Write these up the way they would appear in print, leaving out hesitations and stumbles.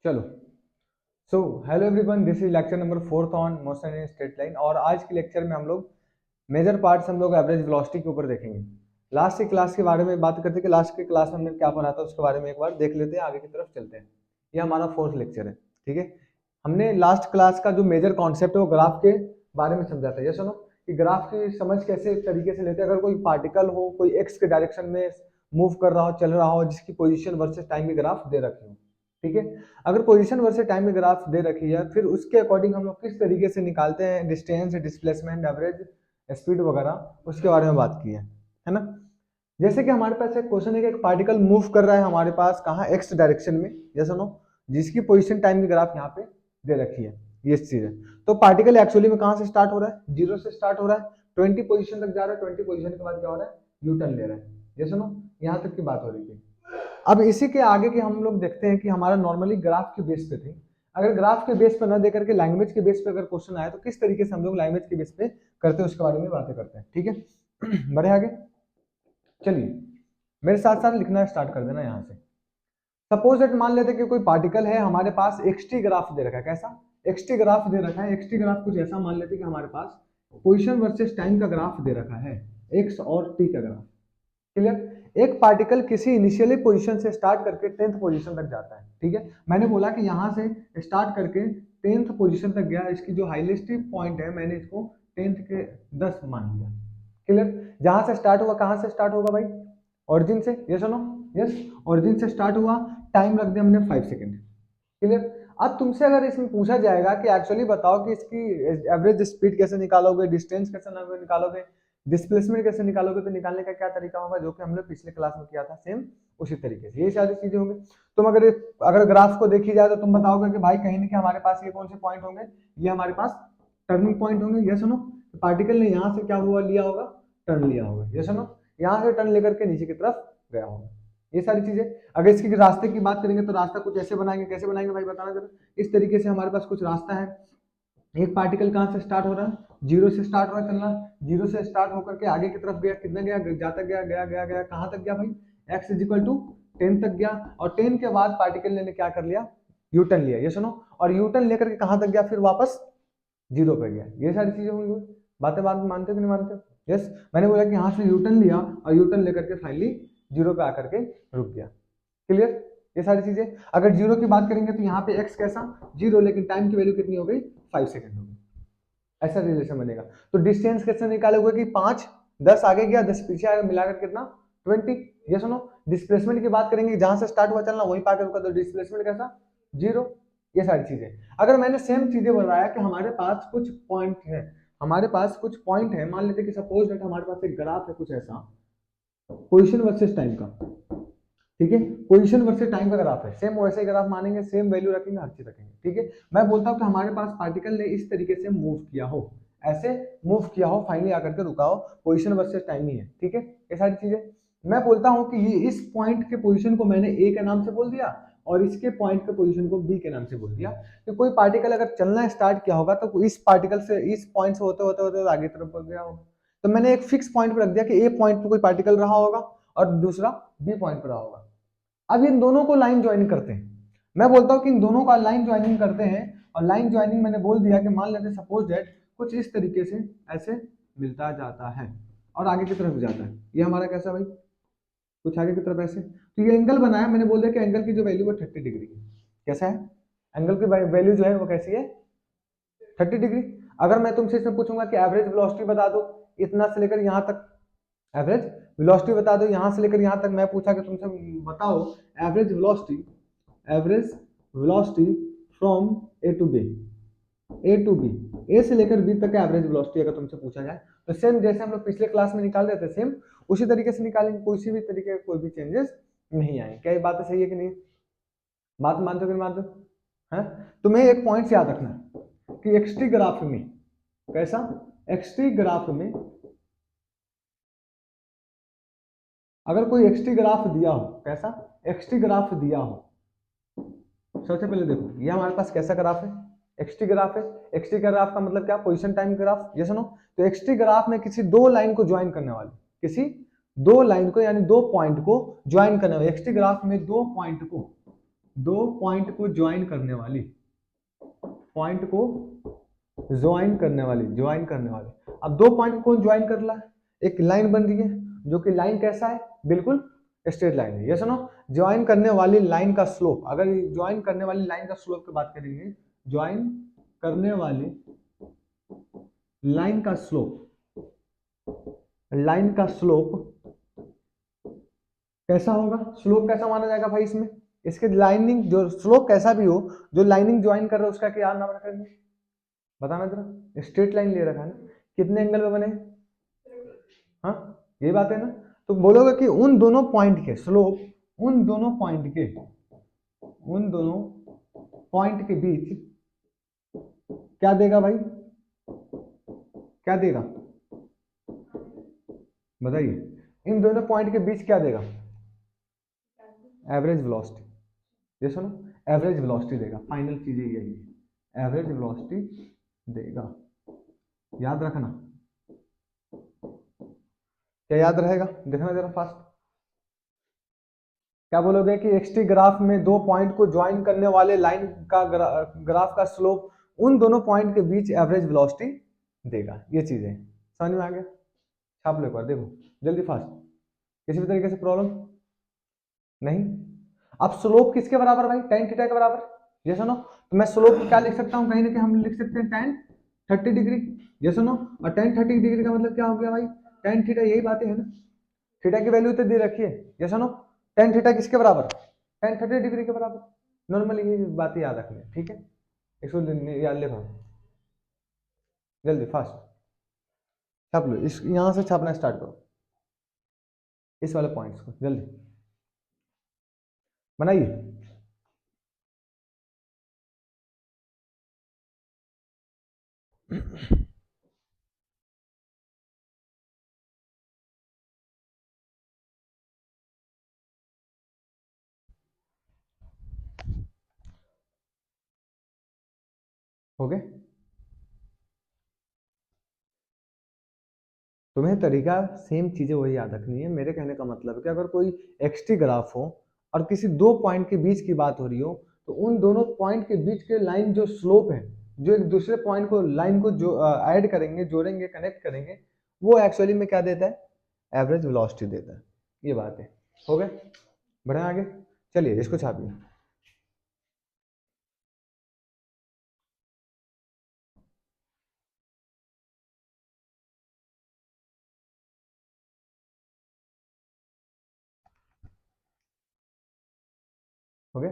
चलो। So hello everyone, this is lecture number 4 on motion in straight line. और आज के लेक्चर में हम लोग मेजर पार्ट्स हम लोग एवरेज वेलोसिटी के ऊपर देखेंगे। लास्ट की क्लास के बारे में बात करते कि लास्ट की क्लास में हमने क्या पढ़ा था उसके बारे में एक बार देख लेते हैं, आगे की तरफ चलते हैं। ये हमारा फोर्थ लेक्चर है, ठीक है। हमने लास्ट क्लास का जो मेजर कॉन्सेप्ट है वो ग्राफ के बारे में समझा था। ये सुनो कि ग्राफ की समझ कैसे तरीके से लेते हैं। अगर कोई पार्टिकल हो, कोई एक्स के डायरेक्शन में मूव कर रहा हो, चल रहा हो, जिसकी पोजीशन वर्सेस टाइम की ग्राफ दे रखी हो, ठीक है। अगर पोजीशन वर्सेस टाइम की ग्राफ दे रखी है, फिर उसके अकॉर्डिंग हम लोग किस तरीके से निकालते हैं डिस्टेंस, डिस्प्लेसमेंट, एवरेज स्पीड वगैरह, उसके बारे में बात की है ना। जैसे कि हमारे पास एक क्वेश्चन है कि एक पार्टिकल मूव कर रहा है हमारे पास कहाँ, एक्स डायरेक्शन में, ये सुनो, जिसकी पोजीशन टाइम की ग्राफ यहाँ पे दे रखी है, ये चीज है। तो पार्टिकल एक्चुअली में कहाँ से स्टार्ट हो रहा है, 0 से स्टार्ट हो रहा है, 20 पोजीशन तक जा रहा है, 20 पोजीशन के बाद क्या हो रहा है, यू टर्न ले रहा है। ये सुनो, यहाँ तक की बात हो रही थी। अब इसी के आगे की हम लोग देखते हैं कि हमारा नॉर्मली ग्राफ के बेस पे थे। अगर ग्राफ के बेस पे ना देकर के लैंग्वेज के बेस पे अगर क्वेश्चन आए तो किस तरीके से हम लोग लैंग्वेज के बेस पे करते हैं उसके बारे में बातें करते हैं, ठीक है। बढ़े आगे, चलिए मेरे साथ साथ लिखना स्टार्ट कर देना यहाँ से। सपोज दैट मान लेते कि कोई पार्टिकल है हमारे पास, एक्सटी ग्राफ दे रखा है। कैसा एक्सटी ग्राफ दे रखा है? एक्सटी ग्राफ कुछ ऐसा मान लेते कि हमारे पास पोजिशन वर्सेस टाइम का ग्राफ दे रखा है, एक्स और टी का ग्राफ। क्लियर। एक पार्टिकल किसी इनिशियली पोजीशन से स्टार्ट करके 10th पोजीशन तक जाता है, ठीक है। मैंने बोला कि यहाँ से स्टार्ट करके 10th पोजीशन तक गया, इसकी जो हाईएस्ट पॉइंट है मैंने इसको 10th के 10 मान लिया। क्लियर। जहां से स्टार्ट हुआ, कहां से स्टार्ट होगा भाई, ओरिजिन से। यस सुनो, यस, ओरिजिन से स्टार्ट हुआ, टाइम रख दिया हमने 5 सेकेंड। क्लियर। अब तुमसे अगर इसमें पूछा जाएगा कि एक्चुअली बताओ कि इसकी एवरेज स्पीड कैसे निकालोगे, डिस्टेंस कैसे निकालोगे, डिस्प्लेसमेंट कैसे निकालोगे, तो निकालने का क्या तरीका होगा, जो कि हमने पिछले क्लास में किया था सेम उसी तरीके से। ये सारी चीजें होंगी। तुम अगर ग्राफ को देखी जाए तो तुम बताओगे कि भाई कहीं ना कहीं हमारे पास ये कौन से पॉइंट होंगे, ये हमारे पास टर्निंग पॉइंट होंगे। ये सुनो, पार्टिकल ने यहाँ से क्या हुआ, लिया होगा, टर्न लिया होगा। ये सुनो, यहाँ से टर्न लेकर के नीचे की तरफ गया होगा। ये सारी चीजें। अगर इसकी रास्ते की बात करेंगे तो रास्ता कुछ ऐसे बनाएंगे। कैसे बनाएंगे भाई, बताना जरा। इस तरीके से हमारे पास कुछ रास्ता है। एक पार्टिकल कहाँ से स्टार्ट हो रहा है, 0 से स्टार्ट हो रहा है चलना, 0 से स्टार्ट होकर के आगे की तरफ गया, कितना गया, जाता गया, गया गया गया, कहाँ तक गया भाई, x इक्वल टू 10 तक गया। और 10 के बाद पार्टिकल ने क्या कर लिया, यू टर्न लिया। ये सुनो, और यू टर्न लेकर के कहाँ तक गया, फिर वापस 0 पे गया। ये सारी चीजें होंगी। बातें बात मानते हो कि नहीं मानते हो? यस, मैंने बोला कि यहाँ से यू टर्न लिया और यू टर्न लेकर के फाइनली 0 पे आकर के रुक गया। क्लियर। ये सारी चीजें। अगर 0 की बात करेंगे तो यहाँ पे x कैसा, 0, लेकिन टाइम की वैल्यू कितनी हो गई, 5 सेकंड हो गई। ऐसा रिलेशन बनेगा। तो डिस्टेंस कैसे निकालोगे कि 5, 10 आगे गया, 10 पीछे आया, मिलाकर कितना, 20। ये सुनो, डिस्प्लेसमेंट की बात करेंगे, जहां से स्टार्ट हुआ चलना वहीं पे आकर रुका, तो डिस्प्लेसमेंट कैसा, 0। ये सारी चीजें। अगर मैंने सेम चीजें बताया कि हमारे पास कुछ पॉइंट है, हमारे पास कुछ पॉइंट है, मान लेते कि सपोज दैट हमारे पास एक ग्राफ है कुछ ऐसा, पोजिशन वर्सेस टाइम का, ठीक है। पोजीशन वर्सेस टाइम का ग्राफ है, सेम वैसे ही ग्राफ मानेंगे, सेम वैल्यू रखेंगे, हर चीज रखेंगे, ठीक है। मैं बोलता हूँ कि हमारे पास पार्टिकल ने इस तरीके से मूव किया हो, ऐसे मूव किया हो, फाइनली आकर के रुका हो, पोजीशन वर्सेस टाइम ही है, ठीक है। ये सारी चीजें। मैं बोलता हूँ कि ये इस पॉइंट के पोजीशन को मैंने ए के नाम से बोल दिया और इसके पॉइंट के पोजीशन को बी के नाम से बोल दिया। तो कोई पार्टिकल अगर चलना स्टार्ट किया होगा तो इस पार्टिकल से, इस पॉइंट से होते होते होते आगे तरफ बढ़ गया होगा। तो मैंने एक फिक्स पॉइंट पर रख दिया कि ए पॉइंट पर कोई पार्टिकल रहा होगा और दूसरा बी पॉइंट पर रहा होगा। अब इन दोनों को लाइन ज्वाइन करते हैं। मैं बोलता हूं कि इन दोनों का लाइन ज्वाइनिंग करते हैं। और लाइन ज्वाइनिंग मैंने बोल दिया कि मान लेते सपोज दैट कुछ इस तरीके से ऐसे मिलता जाता है और आगे की तरफ जाता है। ये हमारा कैसा भाई, कुछ आगे की तरफ ऐसे। तो ये एंगल बनाया, मैंने बोल दिया कि एंगल की जो वैल्यू है 30 डिग्री है। कैसा है, एंगल की वैल्यू जो है वो कैसी है, 30 डिग्री। अगर मैं तुमसे इसमें पूछूंगा कि एवरेज वेलोसिटी बता दो इतना से लेकर यहाँ तक, एवरेज वेलोसिटी बता दो यहां से लेकर यहां तक, मैं पूछा कि तुमसे बताओ average velocity, average velocity from A to B, A to B, A से लेकर बी तक का एवरेज वेलोसिटी अगर तुमसे पूछा जाए तो सेम जैसे हम लोग पिछले क्लास में निकाल रहे थे सेम उसी तरीके से निकालेंगे, कोई भी तरीके कोई भी चेंजेस नहीं आए। क्या ये बात सही है कि नहीं, बात मानते हो कि नहीं मानते हो? तुम्हें एक पॉइंट याद रखना कि एक्सटी ग्राफ में, कैसा, एक्सटी ग्राफ में अगर कोई एक्सटी ग्राफ दिया हो, कैसा एक्सटी ग्राफ दिया हो, सबसे पहले देखो ये हमारे पास कैसा ग्राफ है, एक्सटी ग्राफ है। एक्सटी ग्राफ का मतलब क्या, पोजीशन टाइम ग्राफ। ये सुनो, तो एक्सटी ग्राफ में किसी दो लाइन को ज्वाइन करने वाले, किसी दो लाइन को यानी दो पॉइंट को ज्वाइन करने वाले, एक्सटी ग्राफ में दो पॉइंट को दो पॉइंट को ज्वाइन करने वाली, पॉइंट को ज्वाइन करने वाली, ज्वाइन करने वाली। अब दो पॉइंट को ज्वाइन कर रहा है, एक लाइन बन रही है, जो कि लाइन कैसा है, बिल्कुल स्ट्रेट लाइन है। ये सुनो, ज्वाइन करने वाली लाइन का स्लोप, अगर ज्वाइन करने वाली लाइन का स्लोप की बात करेंगे, ज्वाइन करने वाली लाइन का स्लोप, लाइन का स्लोप कैसा होगा, स्लोप कैसा माना जाएगा भाई इसमें, इसके लाइनिंग जो स्लोप कैसा भी हो, जो लाइनिंग ज्वाइन कर रहा है उसका क्या नाम रखेंगे, बताना जरा। स्ट्रेट लाइन ले रखा है ना, कितने एंगल में बने, हाँ यही बात है ना। तो बोलोगे कि उन दोनों पॉइंट के स्लोप, उन दोनों पॉइंट के, उन दोनों पॉइंट के बीच क्या देगा भाई, क्या देगा बताइए, इन दोनों पॉइंट के बीच क्या देगा, एवरेज वेलोसिटी। ये सुनो, एवरेज वेलोसिटी देगा, फाइनल चीज यही है, एवरेज वेलोसिटी देगा, याद रखना। क्या याद रहेगा, देखना जरा फास्ट। क्या बोलोगे कि एक्सटी ग्राफ में दो पॉइंट को ज्वाइन करने वाले लाइन का ग्राफ का स्लोप उन दोनों पॉइंट के बीच एवरेज वेलोसिटी देगा, ये चीज है, समझ में आ गया। छाप लो एक बार, देखो जल्दी फास्ट, किसी भी तरीके से प्रॉब्लम नहीं। अब स्लोप किसके बराबर भाई, tan थीटा के बराबर। ये सुनो, तो मैं स्लोप क्या लिख सकता हूँ, कहीं ना कहीं हम लिख सकते हैं tan 30 डिग्री। ये सुनो, और tan 30 डिग्री का मतलब क्या हो गया भाई, tan थीटा, यही बातें है ना, थीटा की वैल्यू तो दे रखी है। ये सुनो, tan थीटा किसके बराबर, tan 30 डिग्री के बराबर। नॉर्मली ये बातें याद रखनी है, ठीक है। इसको याद लिखो जल्दी फास्ट, छाप लो, इस यहां से छापना स्टार्ट करो, इस वाले पॉइंट्स को जल्दी बनाइए। हो गए, तुम्हें तरीका सेम चीजें वही याद रखनी है। मेरे कहने का मतलब है कि अगर कोई एक्सटी ग्राफ हो और किसी दो पॉइंट के बीच की बात हो रही हो, तो उन दोनों पॉइंट के बीच के लाइन जो स्लोप है, जो एक दूसरे पॉइंट को लाइन को जो ऐड करेंगे, जोड़ेंगे, कनेक्ट करेंगे, वो एक्चुअली में क्या देता है, एवरेज वेलोसिटी देता है। ये बात है, हो गए, बढ़े आगे, चलिए इसको छापिए। हो गए,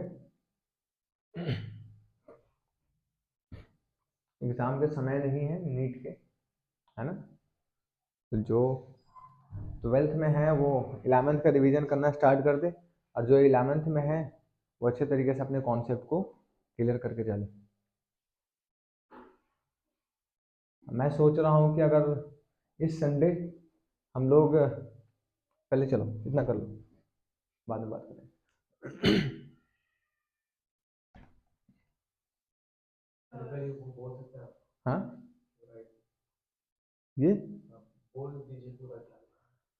एग्जाम के समय नहीं है नीट के, है ना, तो जो 12th में है वो 11th का रिवीजन करना स्टार्ट कर दे, और जो 11th में है वो अच्छे तरीके से अपने कॉन्सेप्ट को क्लियर करके चले। मैं सोच रहा हूँ कि अगर इस संडे हम लोग, पहले चलो इतना कर लो, बाद में बात करें। हाँ, ये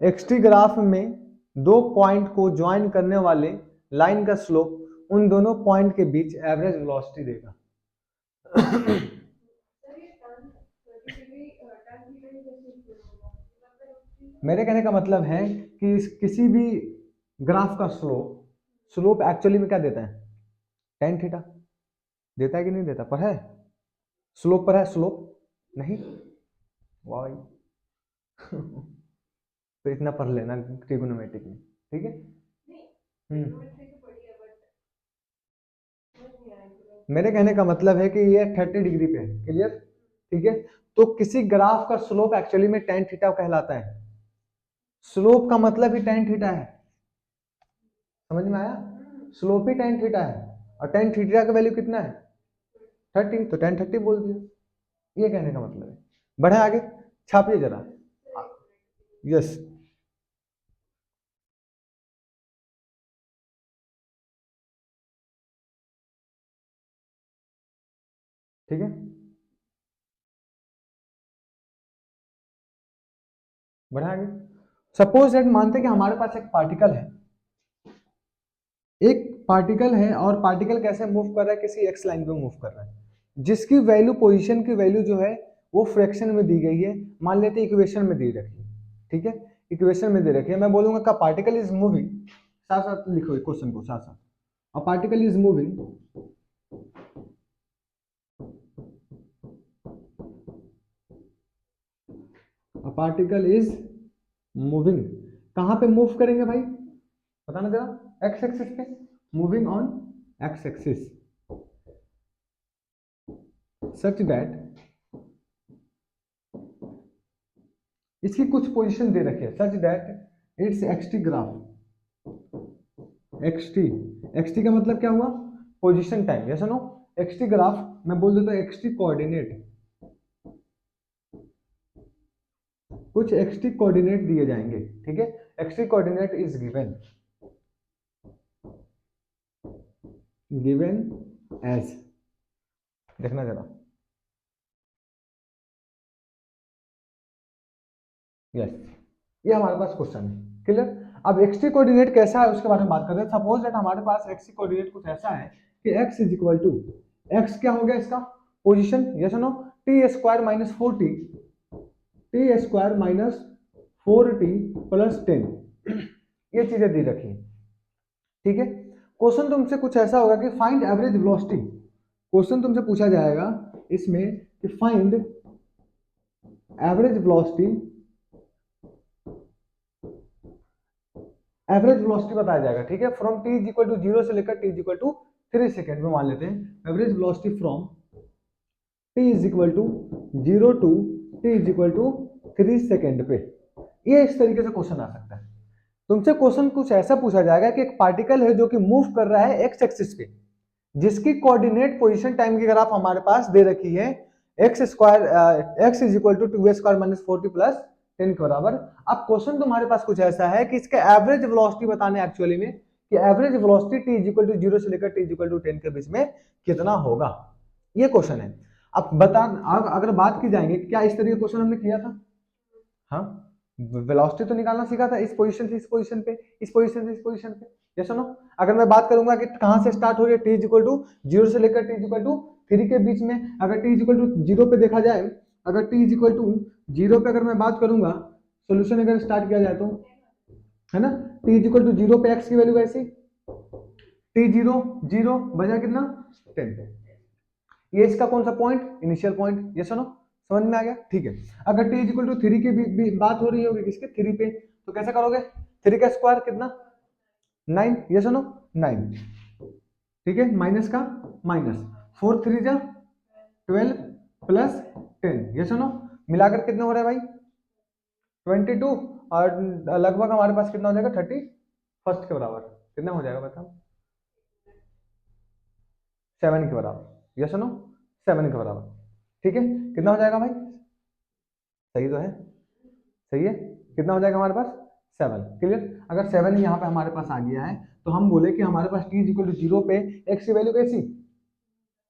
एक्सटी ग्राफ में दो पॉइंट को ज्वाइन करने वाले लाइन का स्लोप उन दोनों पॉइंट के बीच एवरेज वेलोसिटी देगा। मेरे कहने का मतलब है कि किसी भी ग्राफ का स्लोप, स्लोप एक्चुअली में क्या देता है, tan थीटा देता है कि नहीं देता, पर है स्लोप, पर है स्लोप नहीं, वाह तो इतना पढ़ लेना ट्रिगोनोमेट्रिक में, ठीक है। मेरे कहने का मतलब है कि ये 30 डिग्री पे है, क्लियर, ठीक है। तो किसी ग्राफ का स्लोप एक्चुअली में tan थीटा कहलाता है, स्लोप का मतलब ही tan थीटा है, समझ में आया, स्लोप ही tan थीटा है, और tan थीटा का वैल्यू कितना है 30, तो tan 30 बोल दिया, ये कहने का मतलब है। बढ़े आगे, छापिए जरा, यस, ठीक है, बढ़े आगे। सपोज दैट मानते हैं कि हमारे पास एक पार्टिकल है, एक पार्टिकल है और पार्टिकल कैसे मूव कर रहा है, किसी एक्स लाइन पे मूव कर रहा है, जिसकी वैल्यू, पोजीशन की वैल्यू जो है वो फ्रैक्शन में दी गई है, मान लेते हैं इक्वेशन में दी रखी है, ठीक है, इक्वेशन में दे रखी है। मैं बोलूंगा का पार्टिकल इज मूविंग, साथ साथ लिखो क्वेश्चन को साथ साथ, a particle is moving, a particle is moving, कहां पे मूव करेंगे भाई बताना जरा, एक्स एक्सिस पे, moving on x axis, such that, इसकी कुछ पोजीशन दे रखी है, such that its x t graph, x t, x t का मतलब क्या हुआ, position time, yes no, x t graph, मैं बोल देता हूं एक्सटी कोऑर्डिनेट, कुछ एक्सटी कोऑर्डिनेट दिए जाएंगे, ठीक है, x t coordinate is given as, देखना जरा, यस, ये हमारे पास क्वेश्चन है, क्लियर। अब एक्सटी कोऑर्डिनेट कैसा है उसके बारे में बात करते हैं। सपोज दैट हमारे पास एक्सटी कोऑर्डिनेट कुछ ऐसा है कि x is equal to, x क्या हो गया इसका position, yes no, t square minus 4t, t square minus 4t plus 10, ये चीजें दी रखी है, ठीक है। क्वेश्चन तुमसे कुछ ऐसा होगा कि फाइंड एवरेज वेलोसिटी, क्वेश्चन तुमसे पूछा जाएगा इसमें कि find average velocity, average velocity बताया जाएगा, ठीक है, from t is equal to 0 से लेकर t is equal to 3 second में, मान लेते हैं average velocity from t is equal to 0 to t is equal to 3 second पे, ये इस तरीके से क्वेश्चन आ सकता है। तुमसे क्वेश्चन कुछ ऐसा पूछा जाएगा कि एक पार्टिकल है जो कि मूव कर रहा है एक्स एक्सिस पे, जिसकी कोऑर्डिनेट पोजीशन टाइम की ग्राफ हमारे पास दे रखी है, x square, x is equal to 2 square minus 4t plus 10 के बराबर। अब क्वेश्चन तुम्हारे पास कुछ ऐसा है कि इसके एवरेज वेलोसिटी बताने एक्चुअली में, कि average velocity t is equal to 0 से लेकर t इज इक्वल टू 10 के बीच में कितना होगा, ये क्वेश्चन है। अब बता, अगर बात की जाएंगे क्या इस तरीके क्वेश्चन हमने किया था, हाँ, वेलोसिटी तो निकालना सीखा था, इस पोजीशन से इस पोजीशन पे, इस पोजीशन से इस पोजीशन पे, यस नो। अगर मैं बात करूंगा कि कहां से स्टार्ट हो रही है, t इज इक्वल टू 0 से लेकर t इज इक्वल टू 3 के बीच में, अगर t इज इक्वल टू 0 पे देखा जाए, अगर t इज इक्वल टू 0 पे अगर मैं बात करूंगा, सोल्यूशन अगर स्टार्ट किया जाए तो, है ना, t इज इक्वल टू 0 पे x की वैल्यू कैसी, t 0 0 बजा कितना 10, ये इसका कौन सा point, initial point, yes no, समझ में आ गया, ठीक है। अगर t इज इक्वल टू 3 की भी बात हो रही होगी किसके, 3 पे, तो कैसे करोगे, 3 का स्क्वायर कितना 9, यस नो 9, ठीक है, माइनस का माइनस, 4 3 जा 12 प्लस 10, यस नो, मिलाकर कितना हो रहा है भाई 22, और लगभग हमारे पास कितना हो जाएगा 31 के बराबर, कितना हो जाएगा बताओ, 7 के बराबर, यस नो 7 के बराबर, ठीक है, कितना हो जाएगा भाई, सही तो है, सही है, कितना हो जाएगा हमारे पास 7, क्लियर। अगर 7 यहाँ पे हमारे पास आ गया है तो हम बोले कि हमारे पास t इज इक्वल टू 0 पे x की वैल्यू कैसी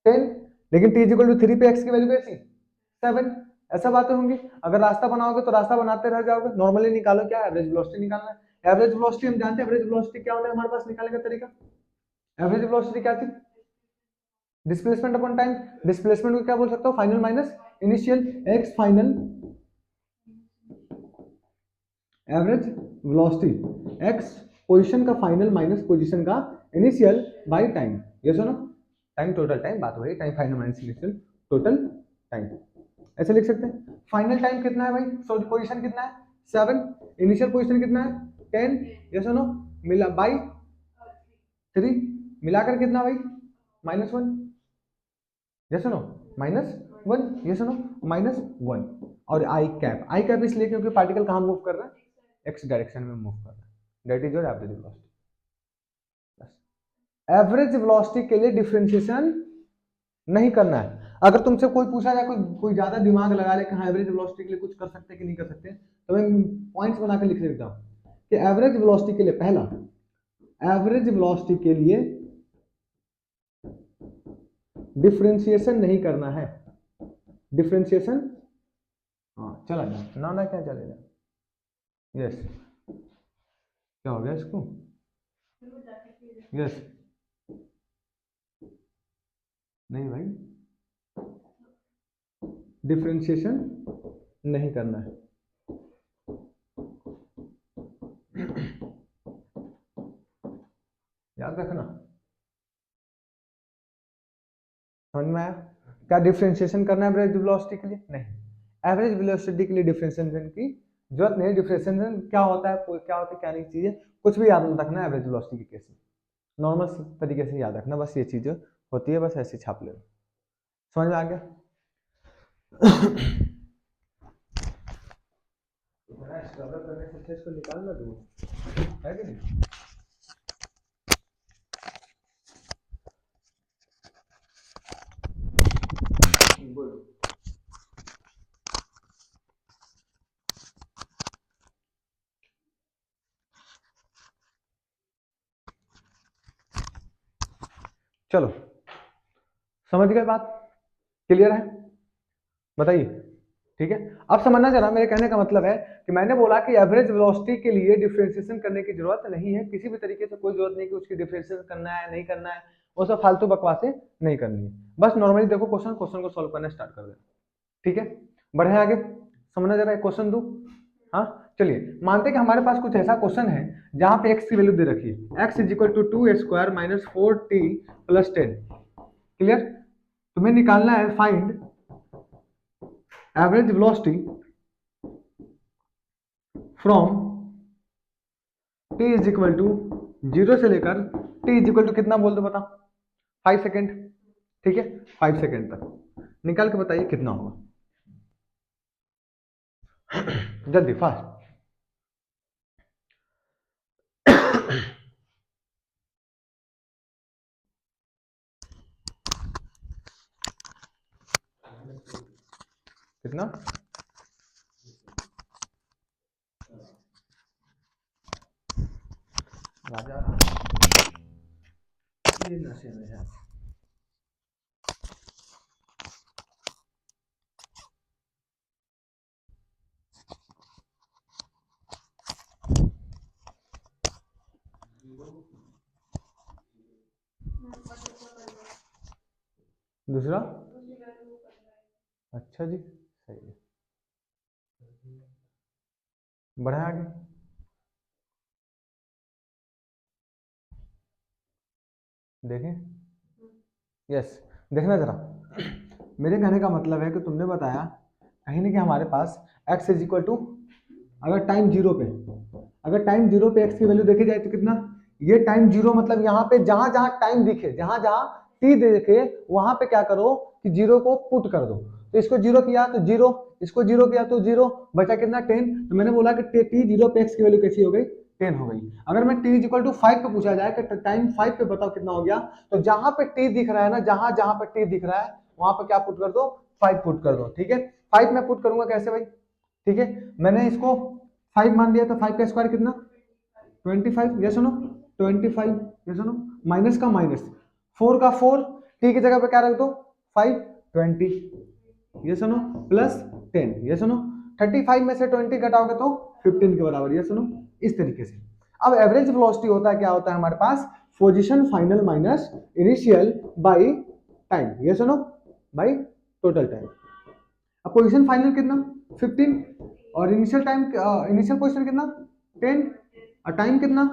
10, लेकिन t इज इक्वल टू 3 पे x की वैल्यू कैसी 7, ऐसा बातें होंगी। अगर रास्ता बनाओगे तो रास्ता बनाते रह जाओगे, नॉर्मली निकालो, क्या एवरेज वेलोसिटी निकालना है, एवरेज वेलोसिटी हम जानते हैं, एवरेज वेलोसिटी क्या होता है हमारे पास निकालने का तरीका, एवरेज वेलोसिटी क्या थी, डिस्प्लेसमेंट अपॉन टाइम, डिस्प्लेसमेंट को क्या बोल सकता हूँ, final minus initial, x final average velocity, x position का फाइनल माइनस पोजीशन का initial by time, yes no, time total time, बात वही, time final minus initial total time, ऐसे लिख सकते हैं। फाइनल टाइम कितना है भाई, सो पोजीशन कितना है 7, इनिशियल पोजीशन कितना है 10, यस नो, मिला बाय 3, मिलाकर कितना भाई -1, यस नो, -1, यस नो, -1, और आई कैप इसलिए क्योंकि पार्टिकल कहाँ मूव कर रहा है, एक्स डायरेक्शन में मूव कर रहा है, that is your average velocity. Average velocity के लिए डिफरेंशिएशन नहीं करना है। अगर तुमसे कोई पूछा जाए, कोई ज्यादा दिमाग लगा ले कि हाँ एवरेज वेलोसिटी के लिए कुछ कर सकते हैं कि नहीं कर सकते, तो मैं पॉइंट्स बना के लिख देता हूँ कि एवरेज वेलोसिटी के लिए, पहला एवरेज वेलोसिटी के लिए डिफरेंशिएशन नहीं करना है, डिफरेंशिएशन, हाँ चला जाए ना, क्या चलेगा, यस, क्या हो गया इसको, यस, नहीं भाई, डिफरेंशिएशन नहीं करना है। याद रखना, समझ में आया? क्या डिफरेंशिएशन करना है एवरेज वेलोसिटी के लिए? नहीं, एवरेज वेलोसिटी के लिए डिफरेंशिएशन की जरूरत नहीं। डिफरेंशिएशन क्या होता है, क्या होता है, क्या नहीं चीज है, कुछ भी याद मत रखना एवरेज वेलोसिटी के केस में। नॉर्मल तरीके से याद रखना, बस ये चीजें होती है, बस ऐसे छाप लेना। समझ में आ गया? स्ट्रगल करने से इसको निकालना दूर है कि नहीं? बोलो। चलो, समझ गए बात? क्लियर है? बताइए। ठीक है, अब समझना जरा, मेरे कहने का मतलब है कि मैंने बोला कि एवरेज वेलोसिटी के लिए डिफरेंशिएशन करने की जरूरत नहीं है, किसी भी तरीके से कोई जरूरत नहीं कि उसकी डिफरेंशिएशन करना है नहीं करना है, वो सब फालतू बकवासें नहीं करनी है। बस नॉर्मली देखो क्वेश्चन को सॉल्व करना स्टार्ट कर देना। ठीक है, बढ़े आगे, समझना जरा, एक क्वेश्चन दू। हाँ चलिए, मानते हैं कि हमारे पास कुछ ऐसा क्वेश्चन है जहां पे x की वैल्यू दे रखी है, x is equal to 2a² minus 4t plus 10। Clear? तुम्हें निकालना है find average velocity from t is equal to 0 से लेकर t इज इक्वल टू कितना बोल दो बता, 5 सेकेंड। ठीक है, 5 सेकेंड तक निकाल के बताइए कितना होगा। जल्दी फास्ट। कितना? राजा ये नशे में है। दूसरा? अच्छा जी, सही है, बढ़ा आगे। देखें, यस, देखना जरा, मेरे कहने का मतलब है कि तुमने बताया कहीं ना कि हमारे पास x इज इक्वल टू, अगर टाइम जीरो पे, अगर टाइम जीरो पे x की वैल्यू देखी जाए तो कितना, ये टाइम जीरो मतलब यहाँ पे जहां जहां टाइम दिखे, जहां जहां t देखे वहां पे क्या करो कि जीरो को पुट कर दो। तो इसको जीरो किया तो जीरो, इसको जीरो किया तो जीरो, बचा कितना 10। तो मैंने बोला कि t जीरो पे x की वैल्यू कैसी हो गई, 10 हो गई। अगर मैं t इज इक्वल टू 5 पे पूछा जाए कि टाइम 5 पे बताओ कितना हो गया, तो जहां पे t दिख रहा है ना, जहां जहां पे t दिख रहा है वहां पे क्या पुट कर दो, 5 पुट कर दो। ठीक है, 5 में पुट करूंगा कैसे भाई? ठीक है, मैंने इसको 5 मान दिया तो 5 का स्क्वायर कितना, 25। ये सुनो 25, ये सुनो माइनस का माइनस, 4 का 4, टी की जगह पे क्या रख दो 5, 20, ये सुनो प्लस 10, ये सुनो 35 में से 20 घटाओगे तो 15 के बराबर, ये सुनो इस तरीके से। अब एवरेज वेलोसिटी होता है, क्या होता है हमारे पास, position final minus initial by time, ये सुनो बाई टोटल टाइम। अब पोजीशन फाइनल कितना 15 और इनिशियल टाइम, इनिशियल पोजीशन कितना 10 और टाइम कितना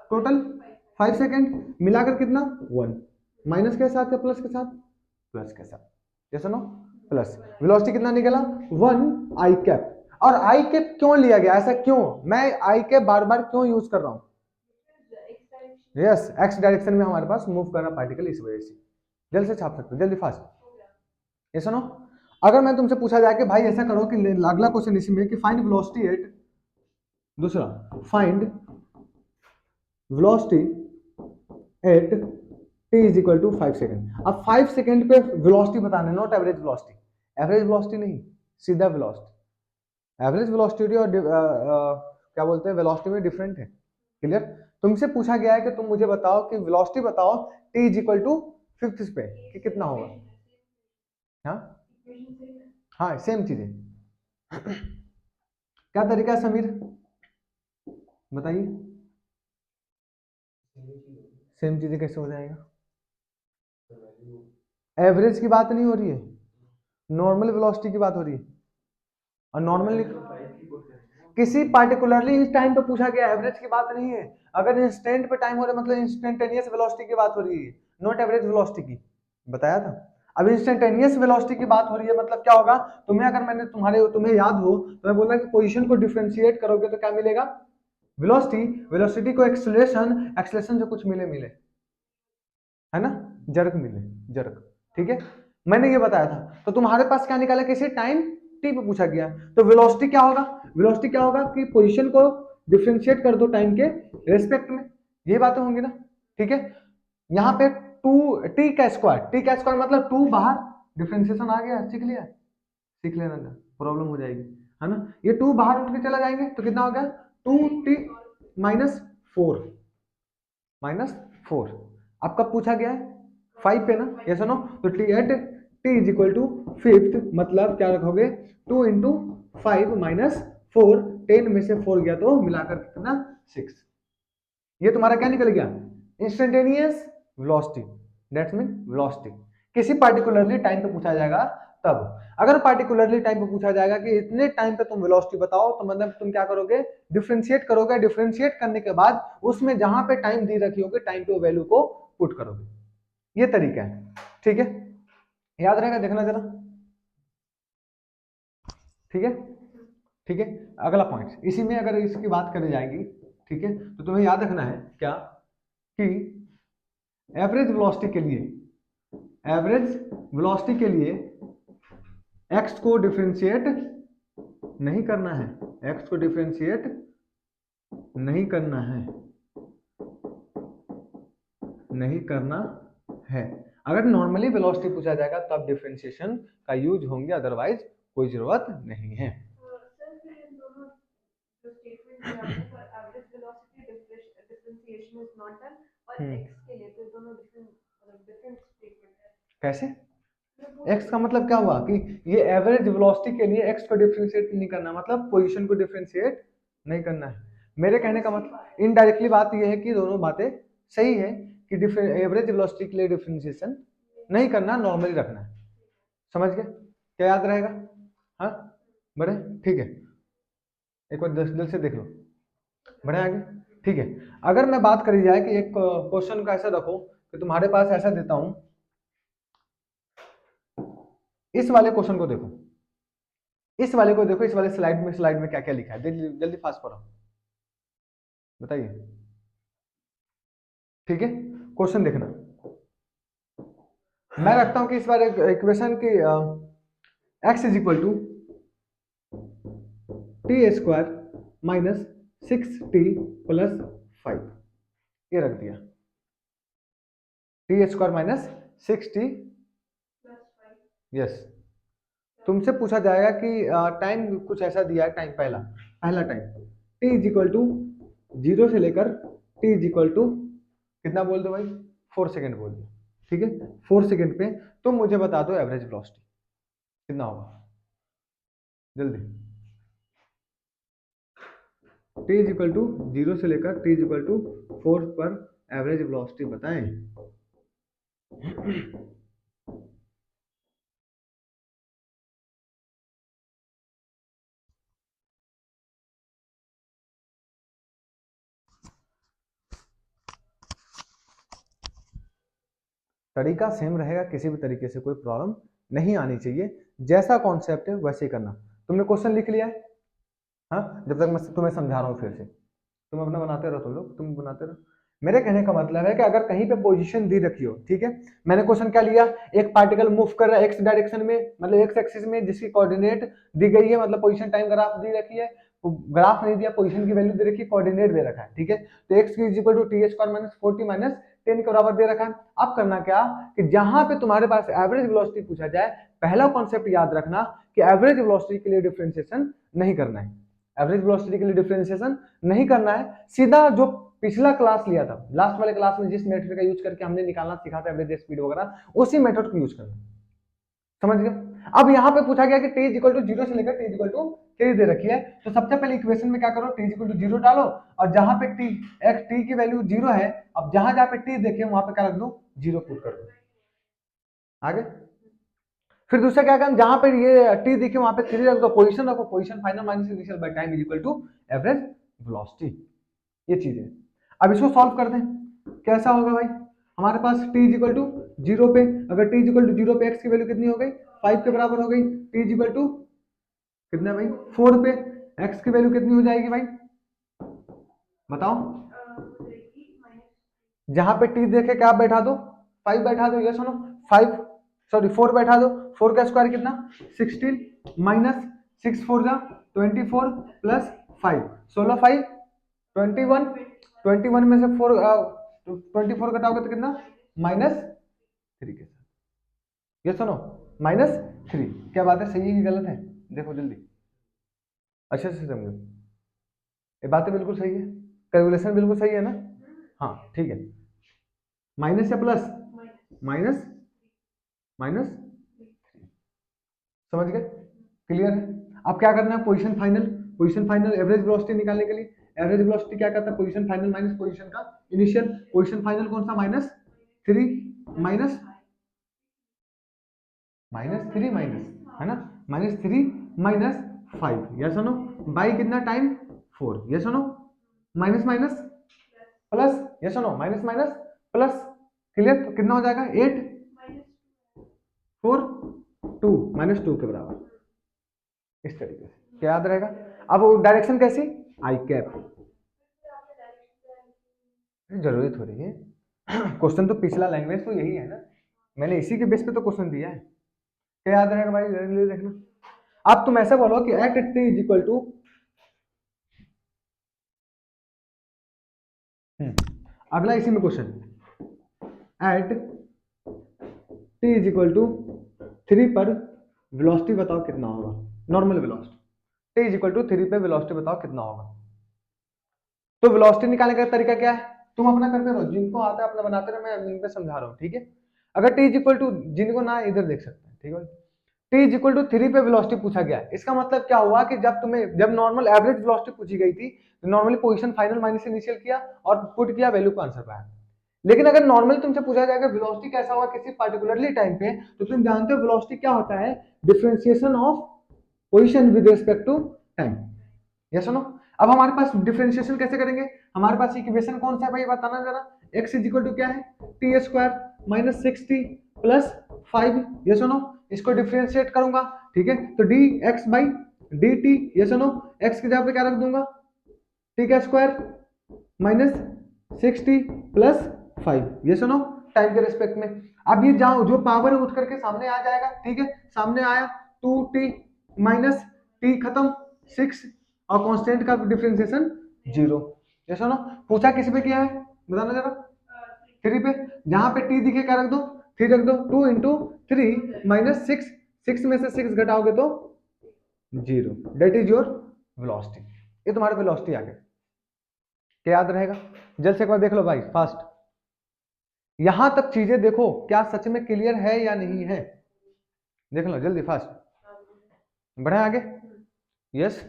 टोटल 5 सेकेंड, मिलाकर कितना 1, माइनस के साथ या प्लस के साथ, प्लस के साथ, ये सुनो प्लस। वेलोसिटी कितना निकला 1 आई कैप। और आई कैप क्यों लिया गया, ऐसा क्यों, मैं आई कैप बार बार क्यों यूज कर रहा हूं, यस एक्स डायरेक्शन में हमारे पास मूव कर रहा पार्टिकल, इस वजह से। जल्द से छाप सकते हो, जल्दी फास्ट। ये सुनो, अगर मैं तुमसे पूछा जाए कि भाई ऐसा करो कि अगला क्वेश्चन इसी में कि फाइंड वेलोसिटी एट, दूसरा find velocity at t is equal to 5 second. अब 5 सेकेंड पे वेलोसिटी बताना है, not average velocity, average velocity नहीं, सीधा वेलोसिटी। एवरेज वेलोसिटी और क्या बोलते हैं वेलोसिटी में डिफरेंट है। क्लियर? तुमसे पूछा गया है कि तुम मुझे बताओ कि वेलोसिटी बताओ t इज इक्वल टू 5 पे कि कितना होगा। हाँ हाँ, सेम चीजें। क्या तरीका है समीर, बताइए, सेम चीजें कैसे हो जाएगा? एवरेज की बात नहीं हो रही है, नॉर्मल वेलोसिटी की बात हो रही है। और नॉर्मल किसी पार्टिकुलरली इस टाइम पे पूछा गया, एवरेज की बात नहीं है। अगर इंस्टेंट पे टाइम हो रहा है मतलब इंस्टेंटेनियस वेलोसिटी की बात हो रही है, नॉट एवरेज वेलोसिटी की, बताया था। अब इंस्टेंटेनियस वेलोसिटी की बात हो रही है मतलब क्या होगा, तुम्हें अगर मैंने तुम्हें याद हो तो मैं बोला कि पोजीशन को डिफरेंशिएट करोगे तो क्या मिलेगा, वेलोसिटी, वेलोसिटी को एक्सेलरेशन, एक्सेलरेशन से कुछ मिले मिले, है ना, जर्क मिले, जर्क, ठीक है। मैंने ये बताया था, तो तुम्हारे पास क्या निकाला, किसी टाइम टी पे पूछा गया, तो वेलोसिटी क्या होगा, वेलोसिटी क्या होगा कि पोजीशन को डिफरेंशिएट कर दो टाइम के रेस्पेक्ट में, ये बातें होंगी ना, ठीक है। यहाँ पे टू टी का स्क्वायर, टी का स्क्वायर मतलब टू बाहर, डिफरेंशिएशन आ गया, सीख लिया, सीख लेना था, प्रॉब्लम हो जाएगी, है ना। ये टू बाहर उठ के चला जाएंगे तो कितना हो गया, two t minus four, minus four. अब कब पूछा गया है, फाइव पे ना, यस नो, तो t at t is equal to fifth, मतलब क्या रखोगे, two into five minus four, ten में से फोर गया तो मिलाकर कितना, सिक्स। ये तुम्हारा क्या निकल गया, instantaneous velocity, that's mean velocity. किसी पार्टिकुलरली टाइम पे पूछा जाएगा तब, अगर पार्टिकुलरली टाइम पे पूछा जाएगा कि इतने टाइम पे तुम वेलोसिटी बताओ, तो मतलब तुम क्या करोगे, डिफरेंशिएट करोगे, डिफरेंशिएट करने के बाद उसमें जहां पे टाइम दी रखी होगी टाइम पे वैल्यू को पुट करोगे, ये तरीका है, ठीक है, याद रहेगा, देखना जरा, ठीक है, ठीक है। अगला पॉइंट इसी में अगर इसकी बात करी जाएगी, ठीक है, तो तुम्हें याद रखना है क्या, कि एवरेज वेलोसिटी के लिए, एवरेज वेलोसिटी के लिए एक्स को डिफरेंशिएट नहीं करना है, एक्स को डिफरेंशिएट नहीं करना है, नहीं करना है। अगर नॉर्मली वेलोसिटी पूछा जाएगा तब डिफरेंशिएशन का यूज होंगे, अदरवाइज कोई जरूरत नहीं है। कैसे, एक्स का मतलब क्या हुआ कि ये एवरेज वेलोसिटी के लिए एक्स को डिफरेंशिएट नहीं करना, मतलब पोजीशन को डिफरेंशिएट नहीं करना है। मेरे कहने का मतलब इनडायरेक्टली बात ये है कि दोनों बातें सही है, कि एवरेज वेलोसिटी के लिए डिफरेंशिएशन नहीं करना, नॉर्मली रखना है, समझ गए, क्या याद रहेगा, हाँ, बड़े, ठीक है, एक बार दिल से देख लो, बढ़े आगे, ठीक है। अगर मैं बात करी जाए कि एक क्वेश्चन का ऐसा रखो कि तुम्हारे पास ऐसा देता हूं, इस वाले क्वेश्चन को देखो, इस वाले को देखो, इस वाले स्लाइड में क्या क्या लिखा है, जल्दी जल्दी फास्ट पढ़ो, बताइए, ठीक है, क्वेश्चन देखना। मैं रखता हूं कि इस बार एक इक्वेशन की x is equal to t square minus six t plus five, ये रख दिया, t square minus six t, yes. तुमसे पूछा जाएगा कि टाइम कुछ ऐसा दिया है, टाइम पहला पहला time t is equal to zero से लेकर टी इज इक्वल टू कितना बोल दो भाई, 4 सेकेंड बोल दो, ठीक है, 4 सेकेंड पे तुम मुझे बता दो एवरेज वेलोसिटी कितना होगा, जल्दी, t is equal to zero से लेकर टी इज इक्वल टू 4 पर एवरेज वेलोसिटी बताएं। तरीका सेम रहेगा, किसी भी तरीके से कोई प्रॉब्लम नहीं आनी चाहिए, जैसा कॉन्सेप्ट है वैसे ही करना। तुमने क्वेश्चन लिख लिया है, हाँ, जब तक मैं तुम्हें समझा रहा हूँ फिर से, तुम अपना बनाते रहो, तुम लोग तुम बनाते रहो। मेरे कहने का मतलब है कि अगर कहीं पे पोजीशन दी रखी हो, ठीक है, मैंने क्वेश्चन क्या लिया, एक पार्टिकल मूव कर रहा है एक्स डायरेक्शन में, मतलब एक्स एक्सिस में, जिसकी कोऑर्डिनेट दी गई है, मतलब पोजीशन टाइम ग्राफ दी रखी है, ग्राफ नहीं दिया, पोजीशन की वैल्यू दे रखी है, कोऑर्डिनेट दे रखा है, ठीक है, तो एक्स की is equal to t square minus 40 minus 10 के बराबर दे रखा है। अब करना क्या, कि जहां पे तुम्हारे पास एवरेज वेलोसिटी पूछा जाए, पहला कॉन्सेप्ट याद रखना कि एवरेज वेलोसिटी के लिए डिफरेंशिएशन नहीं करना है, एवरेज वेलोसिटी के लिए डिफरेंशिएशन नहीं करना है, सीधा जो पिछला क्लास लिया था, लास्ट वाले क्लास में जिस मेथड का यूज करके हमने निकालना सीखा था एवरेज स्पीड वगैरह, उसी मेथड को यूज करना, समझ गए। अब यहाँ पे पूछा गया कि t is equal to zero से लेकर टी इज इक्वल टू के दे रखी है, तो सबसे पहले इक्वेशन में क्या करो, t is equal to zero डालो, और जहां पे टी एक्स टी की वैल्यू जीरो है, अब जहां जहां पे टी देखे वहां पे क्या रख दो, जीरो पुट कर दो, आगे फिर दूसरा क्या करना, जहां पर ये टी दिखे वहां पे 3 रख दो, पोजीशन रखो, position final minus initial by time is equal to average velocity. ये चीज है। अब इसको सॉल्व करते हैं, कैसा होगा भाई, हमारे पास t इज इक्वल टू 0 पे, अगर t इज इक्वल टू 0 पे x की वैल्यू कितनी हो गई, 5 के बराबर हो गई। t इज इक्वल टू कितना भाई, 4 पे x की वैल्यू कितनी हो जाएगी भाई, बताओ। जहां पे t देखे क्या बैठा दो, 5 बैठा दो, ये सुनो 5 सॉरी 4 बैठा दो, 4 का स्क्वायर कितना 16 माइनस 6 4 जा 24 प्लस 5 16 5 21 21 में से 4 24 घटाओगे तो कितना -3 के साथ, ये सुनो -3। क्या बात है, सही है कि गलत है, देखो जल्दी अच्छे से समझो, ये बातें बिल्कुल सही है, कैलकुलेशन बिल्कुल सही है ना। हाँ ठीक है, माइनस या प्लस, माइनस माइनस, समझ गए, क्लियर है। अब क्या करना है, position final, position final average velocity निकालने के लिए, एवरेज वेलोसिटी क्या करता है, पोजीशन फाइनल माइनस पोजीशन का इनिशियल, पोजीशन फाइनल कौन सा -3 माइनस -3 माइनस, है ना, -3 माइनस 5, यस नो, बाई कितना time 4, yes no, minus minus plus, yes no, minus minus plus, clear, तो कितना हो जाएगा 8 4 2 -2 के बराबर, इस तरीके से क्या याद रहेगा। अब डायरेक्शन कैसी, आई कैप, जरूरी थोड़ी है, क्वेश्चन तो पिछला लैंग्वेज तो यही है ना, मैंने इसी के बेस पे तो क्वेश्चन दिया है, क्या याद रहेगा भाई, जल्दी देखना। अब तुम ऐसा बोलो कि at t is equal to, अगला इसी में question, at t is equal to 3 पर वेलोसिटी बताओ कितना होगा, normal velocity, t is equal to 3 पे वेलोसिटी बताओ कितना होगा। तो वेलोसिटी निकालने का तरीका क्या है, तुम अपना करते रहो, जिनको आता है अपना बनाते रहो, मैं इन पे समझा रहा हूँ, ठीक है। अगर टी इज इक्वल टू, जिनको ना इधर देख सकते हैं, ठीक है, टी इज इक्वल टू 3 पे वेलोसिटी पूछा गया, इसका मतलब क्या हुआ कि जब नॉर्मल एवरेज वेलोसिटी पूछी गई थी, तो normally position final minus initial किया और पुट किया, वैल्यू का आंसर पाया। लेकिन अगर नॉर्मल तुमसे पूछा जाएगा वेलोसिटी कैसा होगा किसी पार्टिकुलरली टाइम पे, तो तुम जानते हो वेलोसिटी क्या होता है, differentiation of position with respect to time, yes no. अब हमारे पास डिफरेंशिएशन कैसे करेंगे, हमारे पास इक्वेशन कौन सा है भाई, बताना जरा, x इज इक्वल टू क्या है, t square minus 6t plus 5, yes no, इसको डिफरेंशिएट करूंगा, ठीक है, तो d x by d t, yes no, x की जगह पे क्या रख दूंगा, टी का स्क्वायर माइनस 6t प्लस 5, ये सुनो, टाइम के रिस्पेक्ट में। अब ये जाओ जो पावर उठ करके सामने आ जाएगा, ठीक है, सामने आया 2t माइनस टी खत्म 6 और कांस्टेंट का डिफरेंशिएशन 0, ये सुनो, पूछा किस पे किया है बताना जरा, 3 पे, जहां पे t दिखे क्या रख दो, 3 रख दो, 2 इंटू 3 माइनस 6, 6 में से 6 घटाओगे तो 0, डेट इज योर वेलोसिटी, ये तुम्हारा वेलोसिटी आ गया, क्या याद रहेगा, जल्द से एक बार देख लो भाई फास्ट, यहां तक चीजें देखो क्या सच में क्लियर है या नहीं है, देख लो जल्दी फास्ट, बढ़े आगे, यस,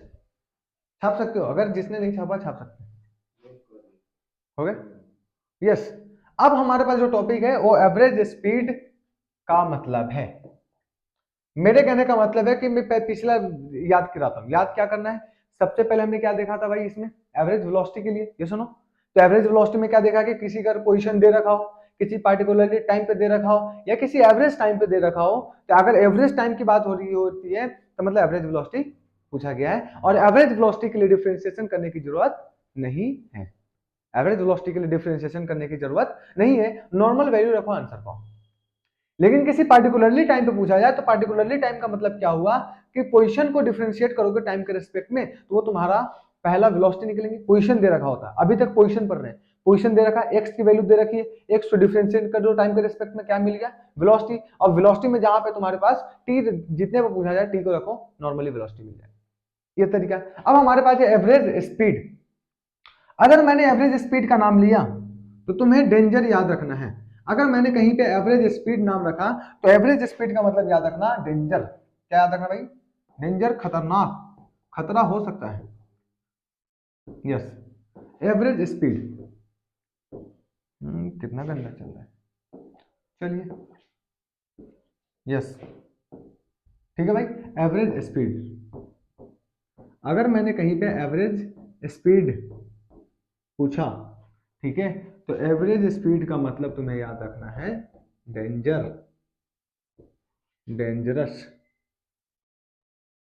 छाप सकते हो, अगर जिसने नहीं छापा छाप सकते हो गए, यस। अब हमारे पास जो टॉपिक है वो एवरेज स्पीड का मतलब है, मेरे कहने का मतलब है कि मैं पिछला याद कराता हूं, याद क्या करना है, सबसे पहले हमने क्या देखा था भाई इसमें, एवरेज वेलोसिटी के लिए, ये सुनो, तो एवरेज वेलोसिटी में क्या देखा कि किसी का पोजीशन दे रखा हो, किसी पार्टिकुलरली टाइम पे दे रखा हो या किसी एवरेज टाइम पे दे रखा हो, तो अगर एवरेज टाइम की बात हो रही होती है तो मतलब एवरेज वेलोसिटी पूछा गया है, और एवरेज वेलोसिटी के लिए डिफरेंशिएशन करने की जरूरत नहीं है, एवरेज वेलोसिटी के लिए डिफरेंशिएशन करने की जरूरत नहीं है, नॉर्मल वैल्यू रखो आंसर पाओ। लेकिन किसी पार्टिकुलरली टाइम पे पूछा जाए तो पार्टिकुलरली टाइम का मतलब क्या हुआ कि पोजीशन को डिफरेंशिएट करोगे टाइम के रिस्पेक्ट में, तो वो तुम्हारा पहला वेलोसिटी निकलेंगे, पोजीशन दे रखा होता है, अभी तक पोजीशन पढ़ रहे हैं, पोजीशन दे रखा है, एक्स की वैल्यू दे रखी है, एक्स को डिफरेंशिएट कर दो टाइम के रिस्पेक्ट में, क्या मिल गया वेलोसिटी, और वेलोसिटी में जहां पे तुम्हारे पास टी जितने पे पूछा जाए टी को रखो, नॉर्मली वेलोसिटी मिल जाए, ये तरीका। अब हमारे पास है एवरेज स्पीड, अगर मैंने एवरेज स्पीड का नाम लिया तो तुम्हें डेंजर याद रखना है, अगर मैंने कहीं पे एवरेज स्पीड नाम रखा तो एवरेज स्पीड का मतलब याद रखना डेंजर, क्या याद रखना भाई, डेंजर, खतरनाक, खतरा हो सकता है, यस, एवरेज स्पीड, कितना गंदा चल रहा है, चलिए यस, ठीक है भाई। एवरेज स्पीड, अगर मैंने कहीं पे एवरेज स्पीड पूछा, ठीक है, तो एवरेज स्पीड का मतलब तुम्हें याद रखना है डेंजर, डेंजरस,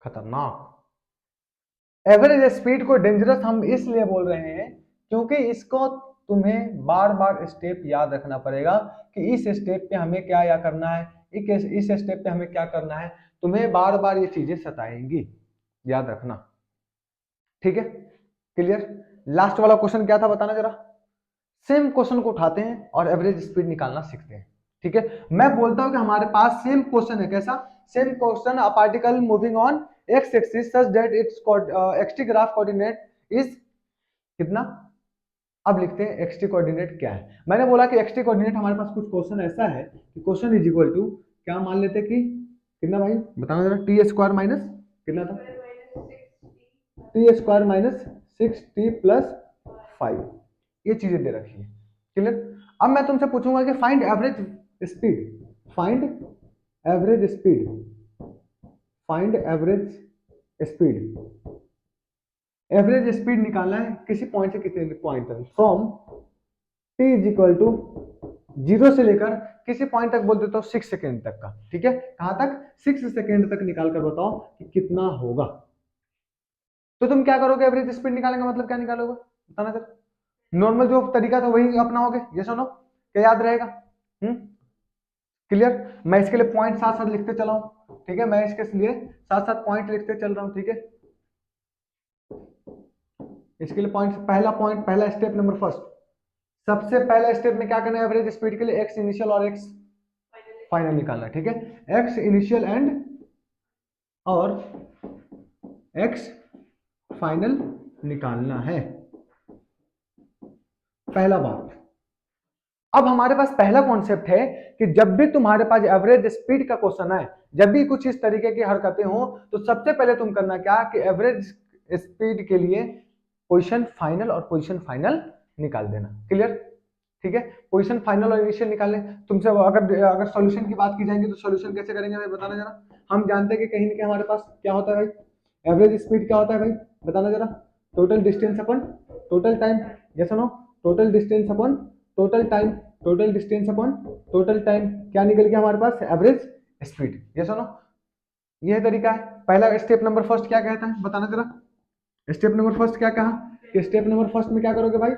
खतरनाक। एवरेज स्पीड को डेंजरस हम इसलिए बोल रहे हैं क्योंकि इसको तुम्हें बार बार स्टेप याद रखना पड़ेगा कि इस स्टेप पे हमें क्या या करना है, इस स्टेप पे हमें क्या करना है। तुम्हें बार बार ये चीजें सताएंगी, याद रखना, ठीक है, क्लियर। लास्ट वाला क्वेश्चन क्या था बताना जरा। सेम क्वेश्चन को उठाते हैं और एवरेज स्पीड निकालना सीखते हैं, ठीक है। मैं बोलता हूं कि हमारे पास सेम क्वेश्चन है, कैसा same question, a particle moving on x axis such that it's x T graph coordinate is कितना। अब लिखते हैं एक्स टी कोऑर्डिनेट क्या है। मैंने बोला कि एक्स टी कोऑर्डिनेट हमारे पास कुछ क्वेश्चन ऐसा है कि क्वेश्चन इज इक्वल टू क्या मान लेते कि कितना भाई बताना जरा, टी स्क्वायर माइनस कितना था, T square minus 6t plus 5, ये चीजें दे रखी है, क्लियर। अब मैं तुमसे पूछूंगा कि find average speed, find average speed, find average speed, average speed निकालना है किसी पॉइंट से किसी पॉइंट तक, from t is equal to 0 से लेकर किसी पॉइंट तक बोल देता हूँ 6 सेकेंड तक का, ठीक है, कहां तक 6 सेकेंड तक निकाल कर बताओ कि कितना होगा। तो तुम क्या करोगे, एवरेज स्पीड निकालने का मतलब क्या निकालोगे बताना सर। नॉर्मल जो तरीका था वही अपनाओगे, ये सुनो क्या याद रहेगा, क्लियर। मैं इसके लिए पॉइंट साथ साथ लिखते चला हूं, ठीक है, मैं इसके लिए साथ साथ पॉइंट लिखते चल रहा हूं, ठीक है। इसके लिए पॉइंट पहला स्टेप नंबर फर्स्ट, सबसे पहला स्टेप में क्या करना है, एवरेज स्पीड के लिए एक्स इनिशियल और एक्स फाइनल निकालना है, ठीक है। एक्स इनिशियल एंड और एक्स फाइनल निकालना है, पहला बात। अब हमारे पास पहला कॉन्सेप्ट है कि जब भी तुम्हारे पास एवरेज स्पीड का क्वेश्चन है, जब भी कुछ इस तरीके की हरकतें हो, तो सबसे पहले तुम करना क्या कि एवरेज स्पीड के लिए पोजीशन फाइनल और पोजीशन फाइनल निकाल देना, क्लियर, ठीक है। पोजीशन फाइनल और इनिशियल निकालने तुमसे, अगर अगर सॉल्यूशन की बात की जाएगी तो सॉल्यूशन कैसे करेंगे भाई बताना जरा। हम जानते हैं कि कहीं ना कहीं हमारे पास क्या होता है भाई, एवरेज स्पीड क्या होता है भाई बताना जरा, total distance upon total time, ये सुनो, total distance upon total time, total distance upon total time, क्या निकल गया हमारे पास एवरेज स्पीड, ये सुनो, यह तरीका है। पहला स्टेप नंबर फर्स्ट क्या कहता है बताना जरा, स्टेप नंबर फर्स्ट क्या कहा कि स्टेप नंबर फर्स्ट में क्या करोगे भाई,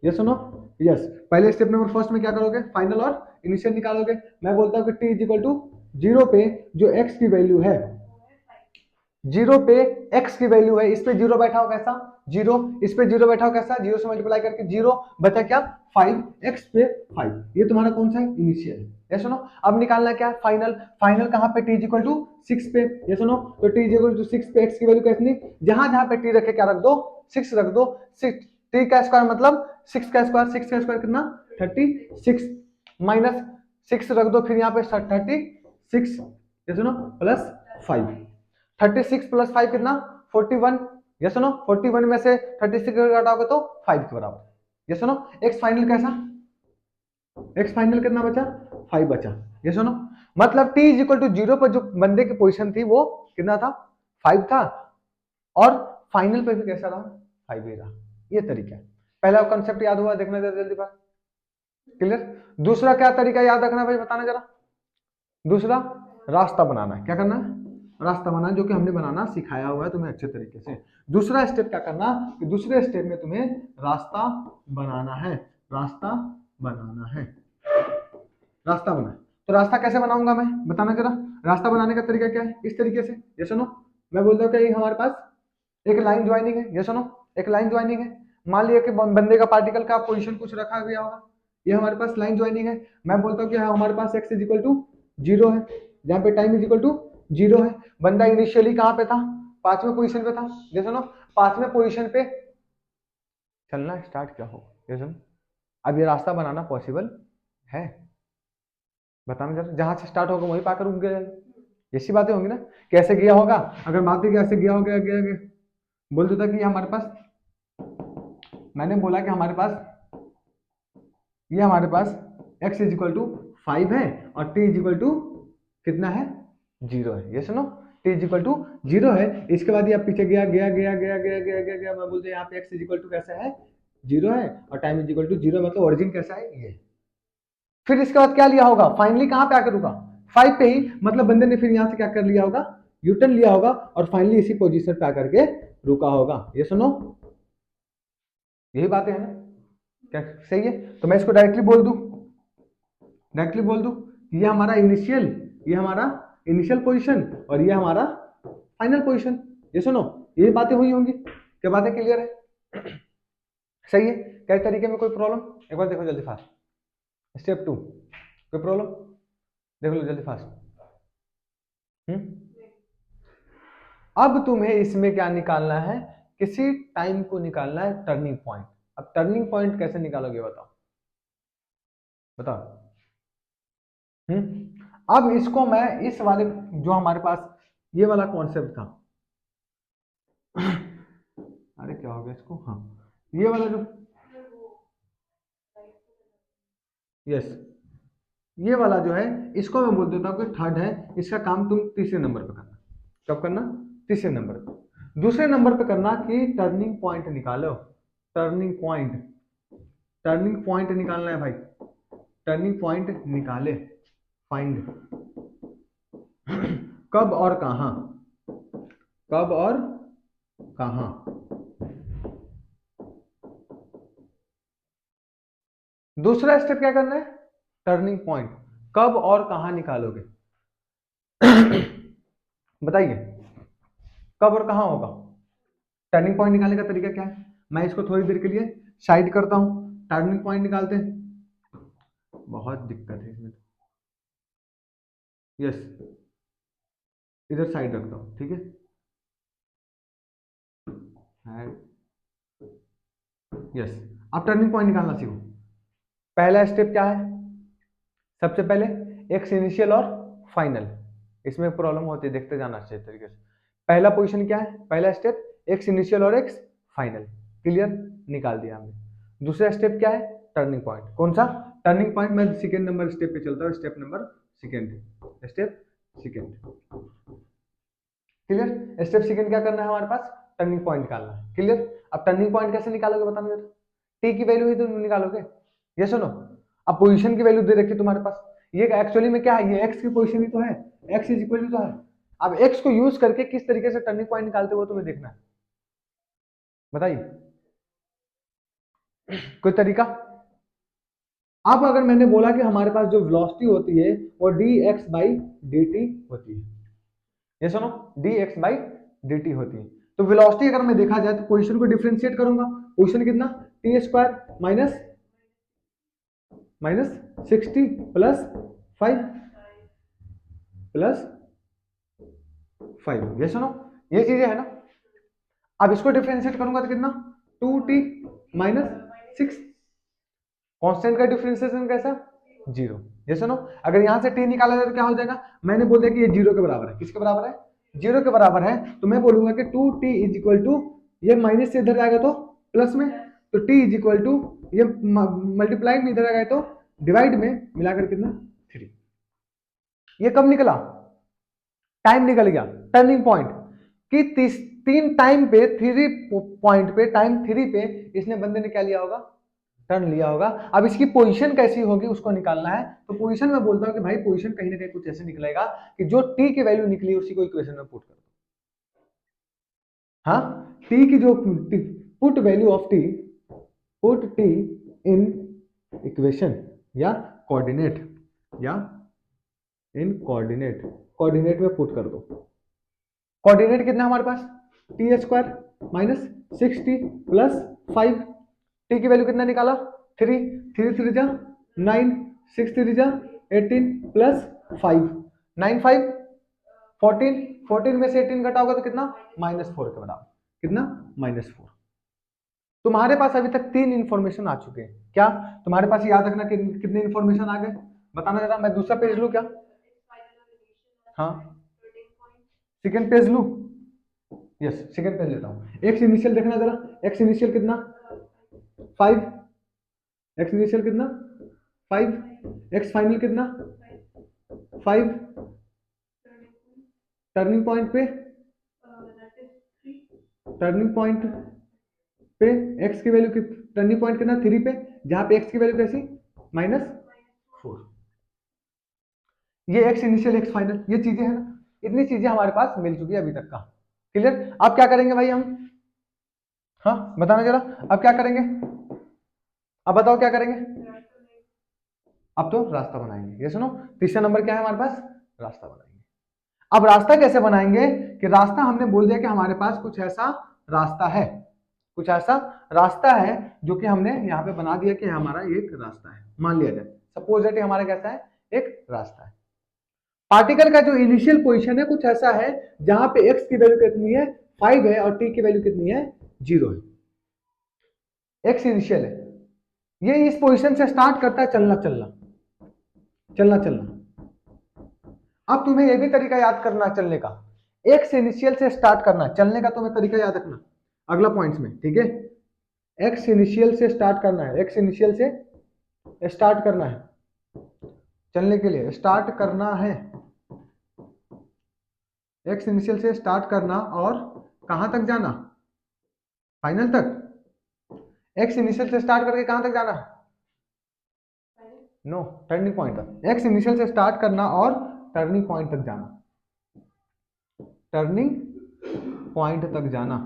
ये सुनो, यस, पहले स्टेप नंबर फर्स्ट में क्या करोगे, फाइनल और इनिशियल निकालोगे। मैं बोलता हूँ कि टी इज इक्वल टू 0 पे जो एक्स की वैल्यू है, 0 पे x की वैल्यू है, इस पे 0 बैठा हो कैसा 0, इस पे 0 बैठा हो कैसा 0 से मल्टीप्लाई करके 0 बचा क्या 5, x पे 5, ये तुम्हारा कौन सा है इनिशियल, ये सुनो। अब निकालना क्या फाइनल, फाइनल कहां पे t इक्वल टू 6 पे, ये सुनो, तो t इक्वल टू 6 पे x की वैल्यू कैसे, जहां जहां पे t रखे क्या रख दो 6 रख दो, 6 t का स्क्वायर मतलब 6 का स्क्वायर, 6 का स्क्वायर कितना 36 माइनस 6 रख दो, फिर यहाँ पे 36, ये सुनो प्लस 5, 36 प्लस 5 कितना 41, ये सुनो 41 में से 36 घटाओगे तो 5 के बराबर, ये सुनो। एक्स फाइनल कैसा, एक्स फाइनल कितना बचा 5 बचा, ये सुनो, मतलब t इज इक्वल टू 0 पर जो बंदे की पोजीशन थी वो कितना था 5 था, और फाइनल पे भी कैसा रहा 5 ही रहा, ये तरीका है। पहला कॉन्सेप्ट याद हुआ, देखना जरा जल्दी बात, क्लियर। दूसरा क्या तरीका याद रखना भाई बताना जरा, दूसरा रास्ता बनाना है, क्या करना है रास्ता बनाना, जो कि हमने बनाना सिखाया हुआ है तुम्हें अच्छे तरीके से। दूसरा स्टेप क्या करना कि दूसरे स्टेप में तुम्हें रास्ता बनाना है, रास्ता बनाना है, रास्ता बनाए। तो रास्ता कैसे बनाऊंगा मैं बताना जरा, रास्ता बनाने का तरीका क्या है, इस तरीके से, ये सुनो, मैं बोलता हूँ कि हमारे पास एक लाइन ज्वाइनिंग है, ये सुनो, एक लाइन ज्वाइनिंग है, मान लिया कि बंदे का पार्टिकल का पोजीशन कुछ रखा गया होगा, ये हमारे पास लाइन ज्वाइनिंग है। मैं बोलता हूँ कि हमारे पास x इज इक्वल टू 0 है, जहाँ पे टाइम इज इक्वल टू 0 है, बंदा इनिशियली कहाँ पे था 5वें पोजीशन पे था, ये सुनो 5वें पोजीशन पे चलना स्टार्ट क्या हो, ये सुनो। अब ये रास्ता बनाना पॉसिबल है बताना जरा, जहां से स्टार्ट होगा वहीं पाकर रुक गया, ऐसी बातें होंगी ना, कैसे गया होगा, अगर मान लीजिए कैसे गया होगा, गया बोल देता कि हमारे पास, मैंने बोला कि हमारे पास ये हमारे पास x इज इक्वल टू 5 है और t इज इक्वल टू कितना है, 0 है। ये सुनो, t इज इक्वल टू 0 है। इसके बाद ये अब पीछे गया गया गया गया गया गया गया गया, मैं बोलते हैं यहाँ पे x इज इक्वल टू कैसा है, 0 है, और टाइम इज इक्वल टू 0, मतलब ओरिजिन कैसा है, ये। फिर इसके बाद क्या लिया होगा, फाइनली कहां पे आकर रुका, 5 पे ही, मतलब बंदे ने फिर यहां से क्या कर लिया होगा, यूटर्न लिया होगा, और फाइनली इसी पोजीशन पे आकर के रुका होगा। ये सुनो, यही बातें है ना, क्या सही है? तो मैं इसको डायरेक्टली बोल दूं, ये हमारा इनिशियल, ये हमारा इनिशियल पोजीशन, और ये हमारा फाइनल पोजीशन। ये सुनो, ये बातें हुई होंगी, क्या बातें क्लियर है? सही है? क्या तरीके में कोई प्रॉब्लम? एक बार देखो जल्दी फास्ट, स्टेप 2 कोई प्रॉब्लम, देख लो जल्दी फास्ट। अब तुम्हें इसमें क्या निकालना है, किसी टाइम को निकालना है, टर्निंग पॉइंट। अब टर्निंग पॉइंट कैसे निकालोगे बताओ, बताओ। अब इसको मैं इस वाले, जो हमारे पास ये वाला कॉन्सेप्ट था, अरे क्या हो गया इसको, हाँ, ये वाला जो, यस, ये वाला जो है, इसको मैं बोल देता हूँ कि थर्ड है, इसका काम तुम तीसरे नंबर पे करना। कब करना? तीसरे नंबर पे। दूसरे नंबर पे करना कि टर्निंग पॉइंट निकालो, टर्निंग पॉइंट, टर्निंग पॉइंट निकालना है भाई, टर्निंग पॉइंट निकाले, फाइंड कब और कहां, कब और कहां। दूसरा स्टेप क्या करना है, टर्निंग पॉइंट कब और कहां निकालोगे, बताइए, कब और कहां होगा। टर्निंग पॉइंट निकालने का तरीका क्या है, मैं इसको थोड़ी देर के लिए साइड करता हूं, टर्निंग पॉइंट निकालते हैं, बहुत दिक्कत है इसमें, यस, इधर साइड रखता हूं, ठीक है, यस। अब टर्निंग पॉइंट निकालना सीखो। पहला स्टेप क्या है, सबसे पहले एक्स इनिशियल और फाइनल, इसमें प्रॉब्लम होती है, देखते जाना अच्छे तरीके से। पहला पोजीशन क्या है, पहला स्टेप एक्स इनिशियल और एक्स फाइनल, क्लियर, निकाल दिया हमने। दूसरा स्टेप क्या है, टर्निंग पॉइंट, कौन सा टर्निंग पॉइंट, मैं सेकेंड नंबर स्टेप पे चलता हूँ, step number second, step second, clear. Step second क्या करना है हमारे पास, टर्निंग पॉइंट निकालना है, क्लियर। अब टर्निंग पॉइंट कैसे निकालोगे बताना जरा, टी की वैल्यू ही तो निकालोगे, ये सुनो। अब पोजीशन की वैल्यू दे रखी है तुम्हारे पास, ये एक्चुअली में क्या है, ये एक्स की पोजीशन ही तो है, एक्स इज इक्वल टू तो है। अब एक्स को यूज करके किस तरीके से टर्निंग पॉइंट निकालते हो तुम्हें देखना है, बताइए, कोई तरीका। अब अगर मैंने बोला कि हमारे पास जो वेलोसिटी होती है वो dx बाई dt होती है, ये सुनो, dx बाई dt होती है, तो वेलोसिटी अगर मैं देखा जाए तो पोजीशन को डिफरेंशिएट करूंगा, पोजीशन कितना, T square minus minus 60 plus 5 plus 5, ये सुनो, ये चीजें है ना। अब इसको डिफरेंशिएट करूंगा तो कितना, 2t माइनस 6, कांस्टेंट का डिफरेंशिएशन कैसा, 0, ये सुनो। अगर यहां से t निकाला जाए तो क्या हो जाएगा, मैंने बोल दिया कि ये 0 के बराबर है, किसके बराबर है, 0 के बराबर है, तो मैं बोलूंगा कि 2t इज इक्वल टू, ये माइनस से इधर आएगा तो प्लस में, तो t इज इक्वल टू, ये मल्टीप्लाई में इधर आएगा तो डिवाइड में, मिलाकर कितना, 3। ये कब निकला, टाइम निकल गया, टर्निंग पॉइंट कि तीन टाइम पे, 3 पॉइंट पे, टाइम 3 पे इसने बंदे ने क्या लिया होगा, टर्न लिया होगा। अब इसकी पोजीशन कैसी होगी उसको निकालना है, तो पोजीशन में बोलता हूं कि भाई पोजीशन कहीं ना कहीं कुछ ऐसे निकलेगा कि जो टी की वैल्यू निकली उसी को इक्वेशन में पुट कर दो, हाँ, टी की जो put value of T, put T in equation या कोऑर्डिनेट, या इन कोऑर्डिनेट, कोऑर्डिनेट में पुट कर दो। कोऑर्डिनेट कितना हमारे पास, T square minus 60 plus 5, T की वैल्यू कितना निकाला, 3, 3 3 जा 9, 6 3 जा 18 प्लस 5, 9 5 14, 14 में से 18 घटा होगा तो कितना, -4 के बराबर, कितना, -4। तुम्हारे पास अभी तक 3 इंफॉर्मेशन आ चुके हैं, क्या तुम्हारे पास याद रखना कि कितने इंफॉर्मेशन आ गए, बताना जरा। मैं दूसरा पेज लू क्या, हाँ, सेकेंड पेज लू, यस, सेकेंड पेज लेता हूँ। एक्स इनिशियल देखना जरा, एक्स इनिशियल कितना, 5, एक्स इनिशियल कितना, 5, एक्स फाइनल कितना, 5, टर्निंग पॉइंट पे, टर्निंग पॉइंट पे x की वैल्यू, टर्निंग पॉइंट कितना 3 पे, जहां पे x की वैल्यू कैसी -4। ये x इनिशियल x फाइनल, ये चीजें है ना, इतनी चीजें हमारे पास मिल चुकी है अभी तक का। क्लियर? अब क्या करेंगे भाई हम? हाँ बताना जरा, अब क्या करेंगे? अब बताओ क्या करेंगे? अब तो रास्ता बनाएंगे। ये सुनो, तीसरा नंबर क्या है हमारे पास? रास्ता बनाएंगे। अब रास्ता कैसे बनाएंगे कि रास्ता हमने बोल दिया कि हमारे पास कुछ ऐसा रास्ता है, कुछ ऐसा रास्ता है जो कि हमने यहाँ पे बना दिया कि हमारा एक रास्ता है, मान लिया जाए सपोज दैट हमारा कैसा है, एक रास्ता है। पार्टिकल का जो इनिशियल पोजीशन है कुछ ऐसा है जहां पे x की वैल्यू कितनी है 5 है और t की वैल्यू कितनी है 0 है। x इनिशियल है, ये इस पोजीशन से स्टार्ट करता है चलना चलना चलना चलना। अब तुम्हें यह भी तरीका याद करना चलने का, एक्स इनिशियल से स्टार्ट करना, चलने का तुम्हें तरीका याद रखना अगला पॉइंट्स में, ठीक है? एक्स इनिशियल से स्टार्ट करना है, एक्स इनिशियल से स्टार्ट करना है, चलने के लिए स्टार्ट करना है, एक्स इनिशियल से स्टार्ट करना और कहां तक जाना? फाइनल तक। एक्स इनिशियल से स्टार्ट करके कहां तक जाना? नो, टर्निंग पॉइंट तक। एक्स इनिशियल से स्टार्ट करना और टर्निंग पॉइंट तक जाना, टर्निंग पॉइंट तक जाना।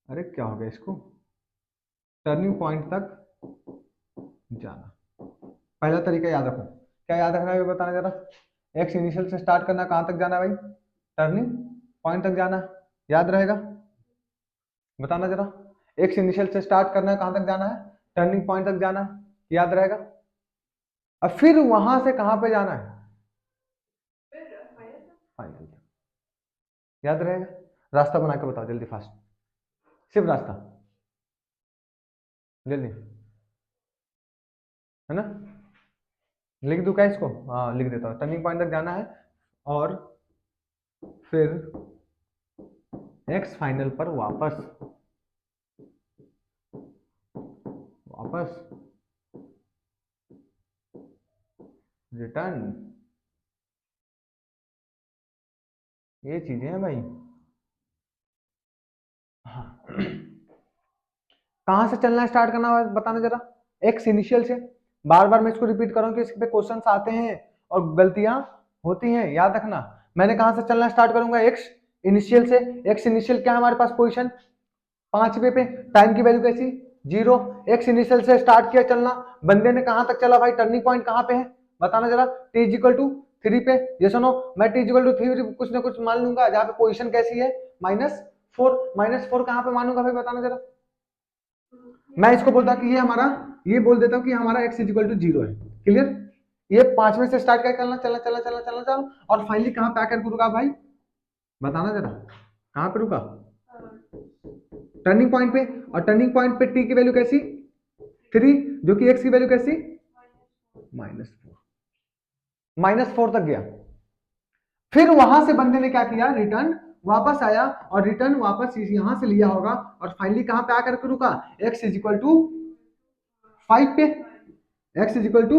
अरे क्या हो गया इसको? टर्निंग पॉइंट तक जाना। पहला तरीका याद रखो, क्या याद रखना है बताना जरा। एक्स इनिशियल से स्टार्ट करना, कहां तक जाना भाई? टर्निंग पॉइंट तक जाना, याद रहेगा? बताना जरा। एक्स इनिशियल से स्टार्ट करना है, कहां तक जाना है? टर्निंग पॉइंट तक जाना है, याद रहेगा? और फिर वहां से कहां पे जाना है? फाइनल तक, याद रहेगा? रास्ता बना के बताओ जल्दी फास्ट, सिर्फ रास्ता जल्दी, है ना? लिख दूं क्या इसको? हाँ लिख देता हूँ। टर्निंग पॉइंट तक जाना है और फिर एक्स फाइनल पर वापस वापस रिटर्न। ये चीजें हैं भाई। हाँ कहां से चलना स्टार्ट करना है बताना जरा। एक्स इनिशियल से, बार बार मैं इसको रिपीट कर रहा हूं कि इस पे क्वेश्चंस आते हैं और गलतियां होती हैं, याद रखना। मैंने कहां से चलना स्टार्ट करूंगा? एक्स इनिशियल से। एक्स इनिशियल क्या है हमारे पास पोजीशन? 5वें पे। टाइम की वैल्यू कैसी? 0। एक्स इनिशियल से स्टार्ट किया चलना, बंदे ने कहां तक चला भाई? टर्निंग पॉइंट कहां पे है बताना जरा। टी इज इक्वल टू 3 पे। ये सुनो, मैं टी इज इक्वल टू 3 कुछ ना कुछ मान लूंगा जहां पे पोजीशन कैसी है -4। -4 कहां पे मानूंगा भाई बताना जरा। मैं इसको बोलता कि ये हमारा, ये बोल देता हूँ कि हमारा x इज इक्वल टू 0 है। क्लियर? ये 5वें से स्टार्ट कर चलना चलना चलना चलना चलना चलना और फाइनली कहां पे आकर रुका भाई बताना जरा। कहां पे रुका? टर्निंग पॉइंट पे। और टर्निंग पॉइंट पे t की वैल्यू कैसी? 3, जो कि x की वैल्यू कैसी? -4 तक गया। फिर वहां से बंदे ने क्या किया? रिटर्न वापस आया और रिटर्न वापस यहां से लिया होगा और फाइनली कहां पे आकर के रुका? x इज इक्वल टू 5 पे। x इज इक्वल टू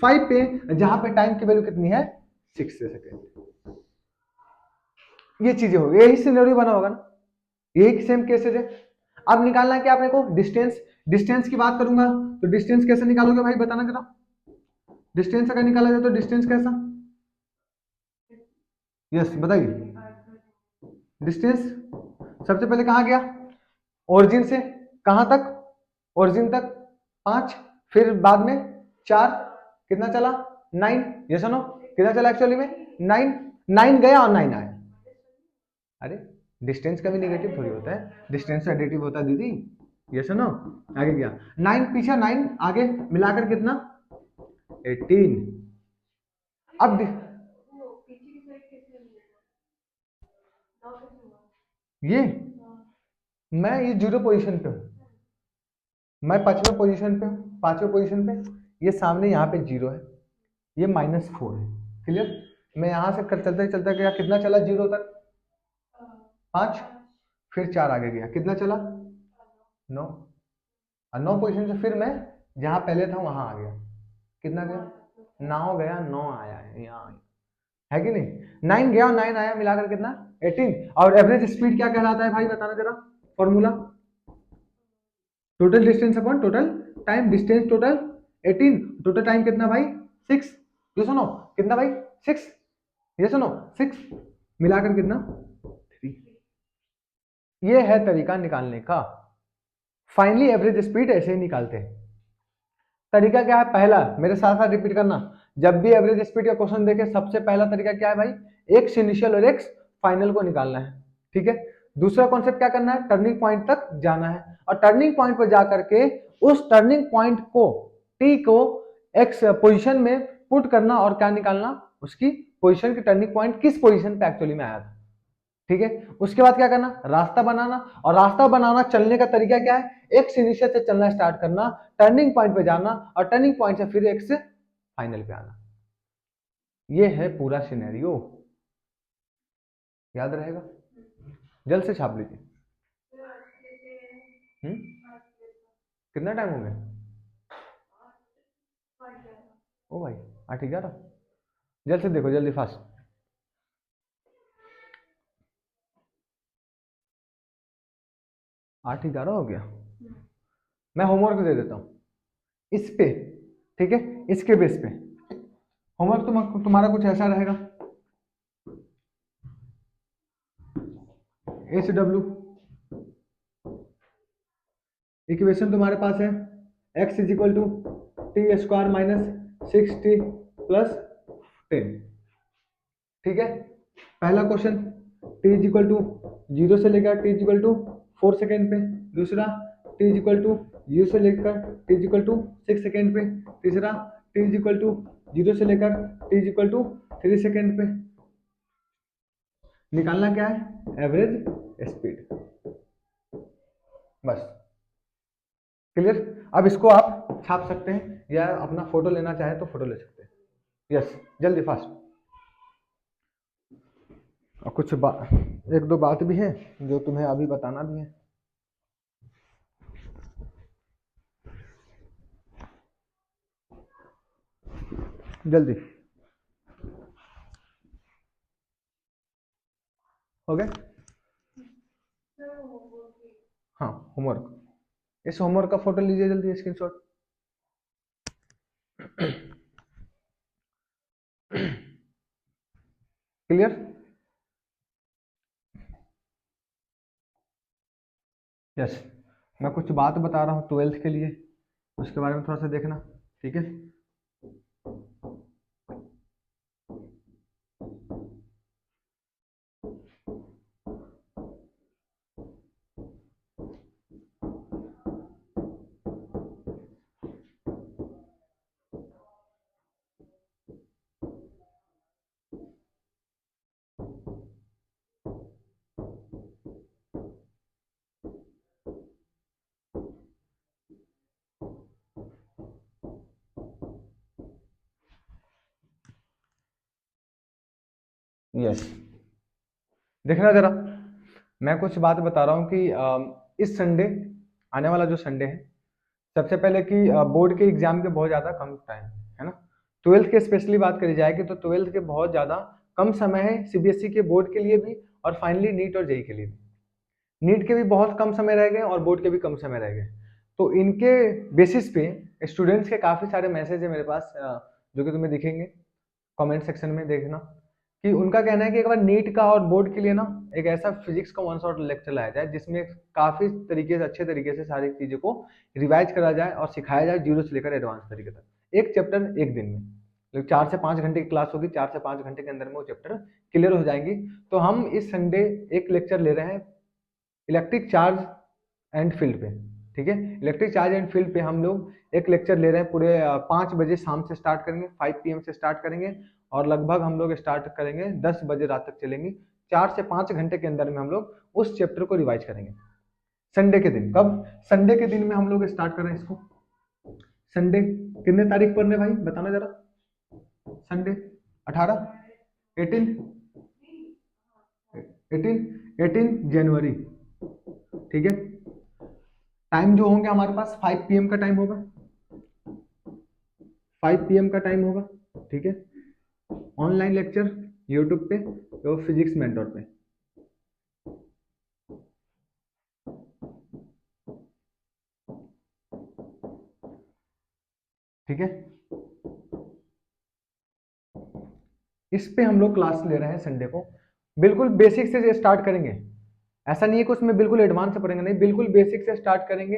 5 पे, जहां पे टाइम की वैल्यू कितनी है 6 सेकेंड। ये चीजें हो गई, यही सिनेरियो बना होगा ना, यही सेम केसेज है। अब निकालना है क्या आपने को? डिस्टेंस। डिस्टेंस की बात करूंगा तो डिस्टेंस कैसे निकालोगे भाई बताना जरा। डिस्टेंस अगर निकाला जाए तो डिस्टेंस कैसा? यस बताइए। डिस्टेंस सबसे पहले कहां गया? ओरिजिन से कहां तक? ओरिजिन तक 5, फिर बाद में 4, कितना चला? 9। ये सुनो कितना चला एक्चुअली में? 9। 9 गया और 9 आया। अरे डिस्टेंस का भी नेगेटिव थोड़ी होता है, डिस्टेंस एडिटिव होता है दीदी। ये सुनो, आगे गया 9 पीछे 9 आगे मिलाकर कितना? 18। अब ये मैं ये 0 पोजीशन पे हूँ, मैं 5वें पोजीशन पे हूँ, 5वें पोजीशन पे। ये सामने यहाँ पे 0 है, ये -4 है। क्लियर? मैं यहां से कर चलते चलते गया, कितना चला 0 तक? 5, फिर 4 आगे गया, कितना चला? 9। और 9 पोजीशन से फिर मैं जहां पहले था वहां आ गया, कितना गया? 9 गया 9 आया है यहाँ। है कि नहीं? 9 गया और 9 आया, मिलाकर कितना? 18। और एवरेज स्पीड क्या कहलाता है भाई, बताना जरा formula. Total distance upon total time, distance total 18, total time कितना भाई 6, ये सुनो कितना भाई 6, ये सुनो 6 मिलाकर कितना 3। ये है तरीका निकालने का। फाइनली एवरेज स्पीड ऐसे ही निकालते हैं। तरीका क्या है? पहला, मेरे साथ साथ रिपीट करना, जब भी एवरेज स्पीड का क्वेश्चन देखे सबसे पहला तरीका क्या है भाई, एक्स इनिशियल और एक्स फाइनल को निकालना है, ठीक है। दूसरा कॉन्सेप्ट क्या करना है, टर्निंग पॉइंट तक जाना है और टर्निंग पॉइंट पर जाकर के उस टर्निंग पॉइंट को टी को एक्स पोजीशन में पुट करना और क्या निकालना, उसकी पोजीशन की टर्निंग पॉइंट किस पोजीशन पे एक्चुअली में आया था, ठीक है। उसके बाद क्या करना, रास्ता बनाना, और रास्ता बनाना चलने का तरीका क्या है, एक्स इनिशियल से चलना स्टार्ट करना, टर्निंग पॉइंट पे जाना और टर्निंग पॉइंट से फिर एक्स फाइनल पे आना। ये है पूरा सिनेरियो, याद रहेगा? जल्द से छाप लीजिए। कितना टाइम हो गया? ओ भाई 8:11, जल्द से देखो, जल्दी फास्ट। 8:11 हो गया। मैं होमवर्क दे देता हूँ इस पे, ठीक है, इसके बेस पे होमवर्क तुम्हारा कुछ ऐसा रहेगा, एच डब्ल्यू इक्वेशन तुम्हारे पास है, x is equal to t square minus 6t plus 10, ठीक है। पहला question t is equal to 0 से लेकर t is equal to 4 second पे, दूसरा t इज इक्वल टू 0 से लेकर t is equal to 6 second पे, तीसरा t इज इक्वल टू 0 से लेकर t is equal to 3 second पे। निकालना क्या है, एवरेज स्पीड, बस क्लियर। अब इसको आप छाप सकते हैं या अपना फोटो लेना चाहे तो फोटो ले सकते हैं। यस, जल्दी फास्ट। और कुछ एक दो बात भी है जो तुम्हें अभी बताना भी है। जल्दी हो गए? हाँ, होमवर्क, इस होमवर्क का फोटो लीजिए जल्दी, स्क्रीनशॉट। क्लियर? यस, मैं कुछ बात बता रहा हूँ 12th के लिए, उसके बारे में थोड़ा सा देखना, ठीक है। यस, देखना जरा, मैं कुछ बात बता रहा हूँ कि इस संडे, आने वाला जो संडे है, सबसे पहले कि बोर्ड के एग्जाम के बहुत ज़्यादा कम टाइम है ना, 12th के स्पेशली बात करी जाएगी तो 12th के बहुत ज़्यादा कम समय है, सीबीएसई के बोर्ड के लिए भी और फाइनली नीट और जेई के लिए भी। नीट के भी बहुत कम समय रह गए और बोर्ड के भी कम समय रह गए, तो इनके बेसिस पे स्टूडेंट्स के काफ़ी सारे मैसेज है मेरे पास, जो कि तुम्हें दिखेंगे कमेंट सेक्शन में, देखना कि उनका कहना है कि एक बार नीट का और बोर्ड के लिए ना एक ऐसा फिजिक्स का वन शॉट लेक्चर लाया जाए जिसमें काफ़ी तरीके से, अच्छे तरीके से सारी चीज़ों को रिवाइज करा जाए और सिखाया जाए जीरो से लेकर एडवांस तरीके तक, एक चैप्टर एक दिन में। 4 से 5 घंटे की क्लास होगी, 4 से 5 घंटे के अंदर में वो चैप्टर क्लियर हो जाएंगी। तो हम इस संडे एक लेक्चर ले रहे हैं इलेक्ट्रिक चार्ज एंड फील्ड पे, ठीक है। इलेक्ट्रिक चार्ज एंड फील्ड पे हम लोग एक लेक्चर ले रहे हैं, पूरे 5 बजे शाम से स्टार्ट करेंगे, 5 PM से स्टार्ट करेंगे और लगभग हम लोग स्टार्ट करेंगे 10 बजे रात तक चलेंगी। 4 से 5 घंटे के अंदर में हम लोग उस चैप्टर को रिवाइज करेंगे संडे के दिन। कब? संडे के दिन में हम लोग स्टार्ट कर रहे हैं इसको। संडे कितने तारीख पर भाई बताना जरा, संडे 18, 18, 18 जनवरी, ठीक है। टाइम जो होंगे हमारे पास 5 PM का टाइम होगा, 5 PM का टाइम होगा, ठीक है। ऑनलाइन लेक्चर यूट्यूब पे तो फिजिक्स मेंटोर पे। ठीक है, इस पे हम लोग क्लास ले रहे हैं संडे को। बिल्कुल बेसिक से स्टार्ट करेंगे, ऐसा नहीं है कि उसमें बिल्कुल एडवांस से पढ़ेंगे, नहीं, बिल्कुल बेसिक से स्टार्ट करेंगे।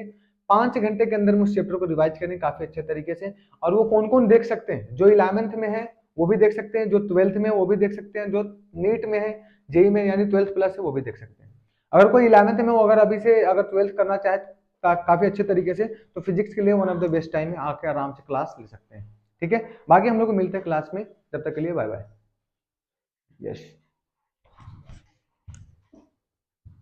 5 घंटे के अंदर उस चैप्टर को रिवाइज करेंगे काफी अच्छे तरीके से। और वो कौन कौन देख सकते हैं, जो 11th में है वो भी देख सकते हैं, जो 12th में है वो भी देख सकते हैं, जो नीट में है, जेई में यानी 12th प्लस है वो भी देख सकते हैं। अगर कोई 11th में हो, अगर अभी से अगर 12th करना चाहे काफी अच्छे तरिके से, तो फिजिक्स के लिए one of the best time है, आके आराम से क्लास ले सकते हैं। ठीक है, बाकी हम लोग को मिलते हैं क्लास में, तब तक के लिए बाय बाय। यस।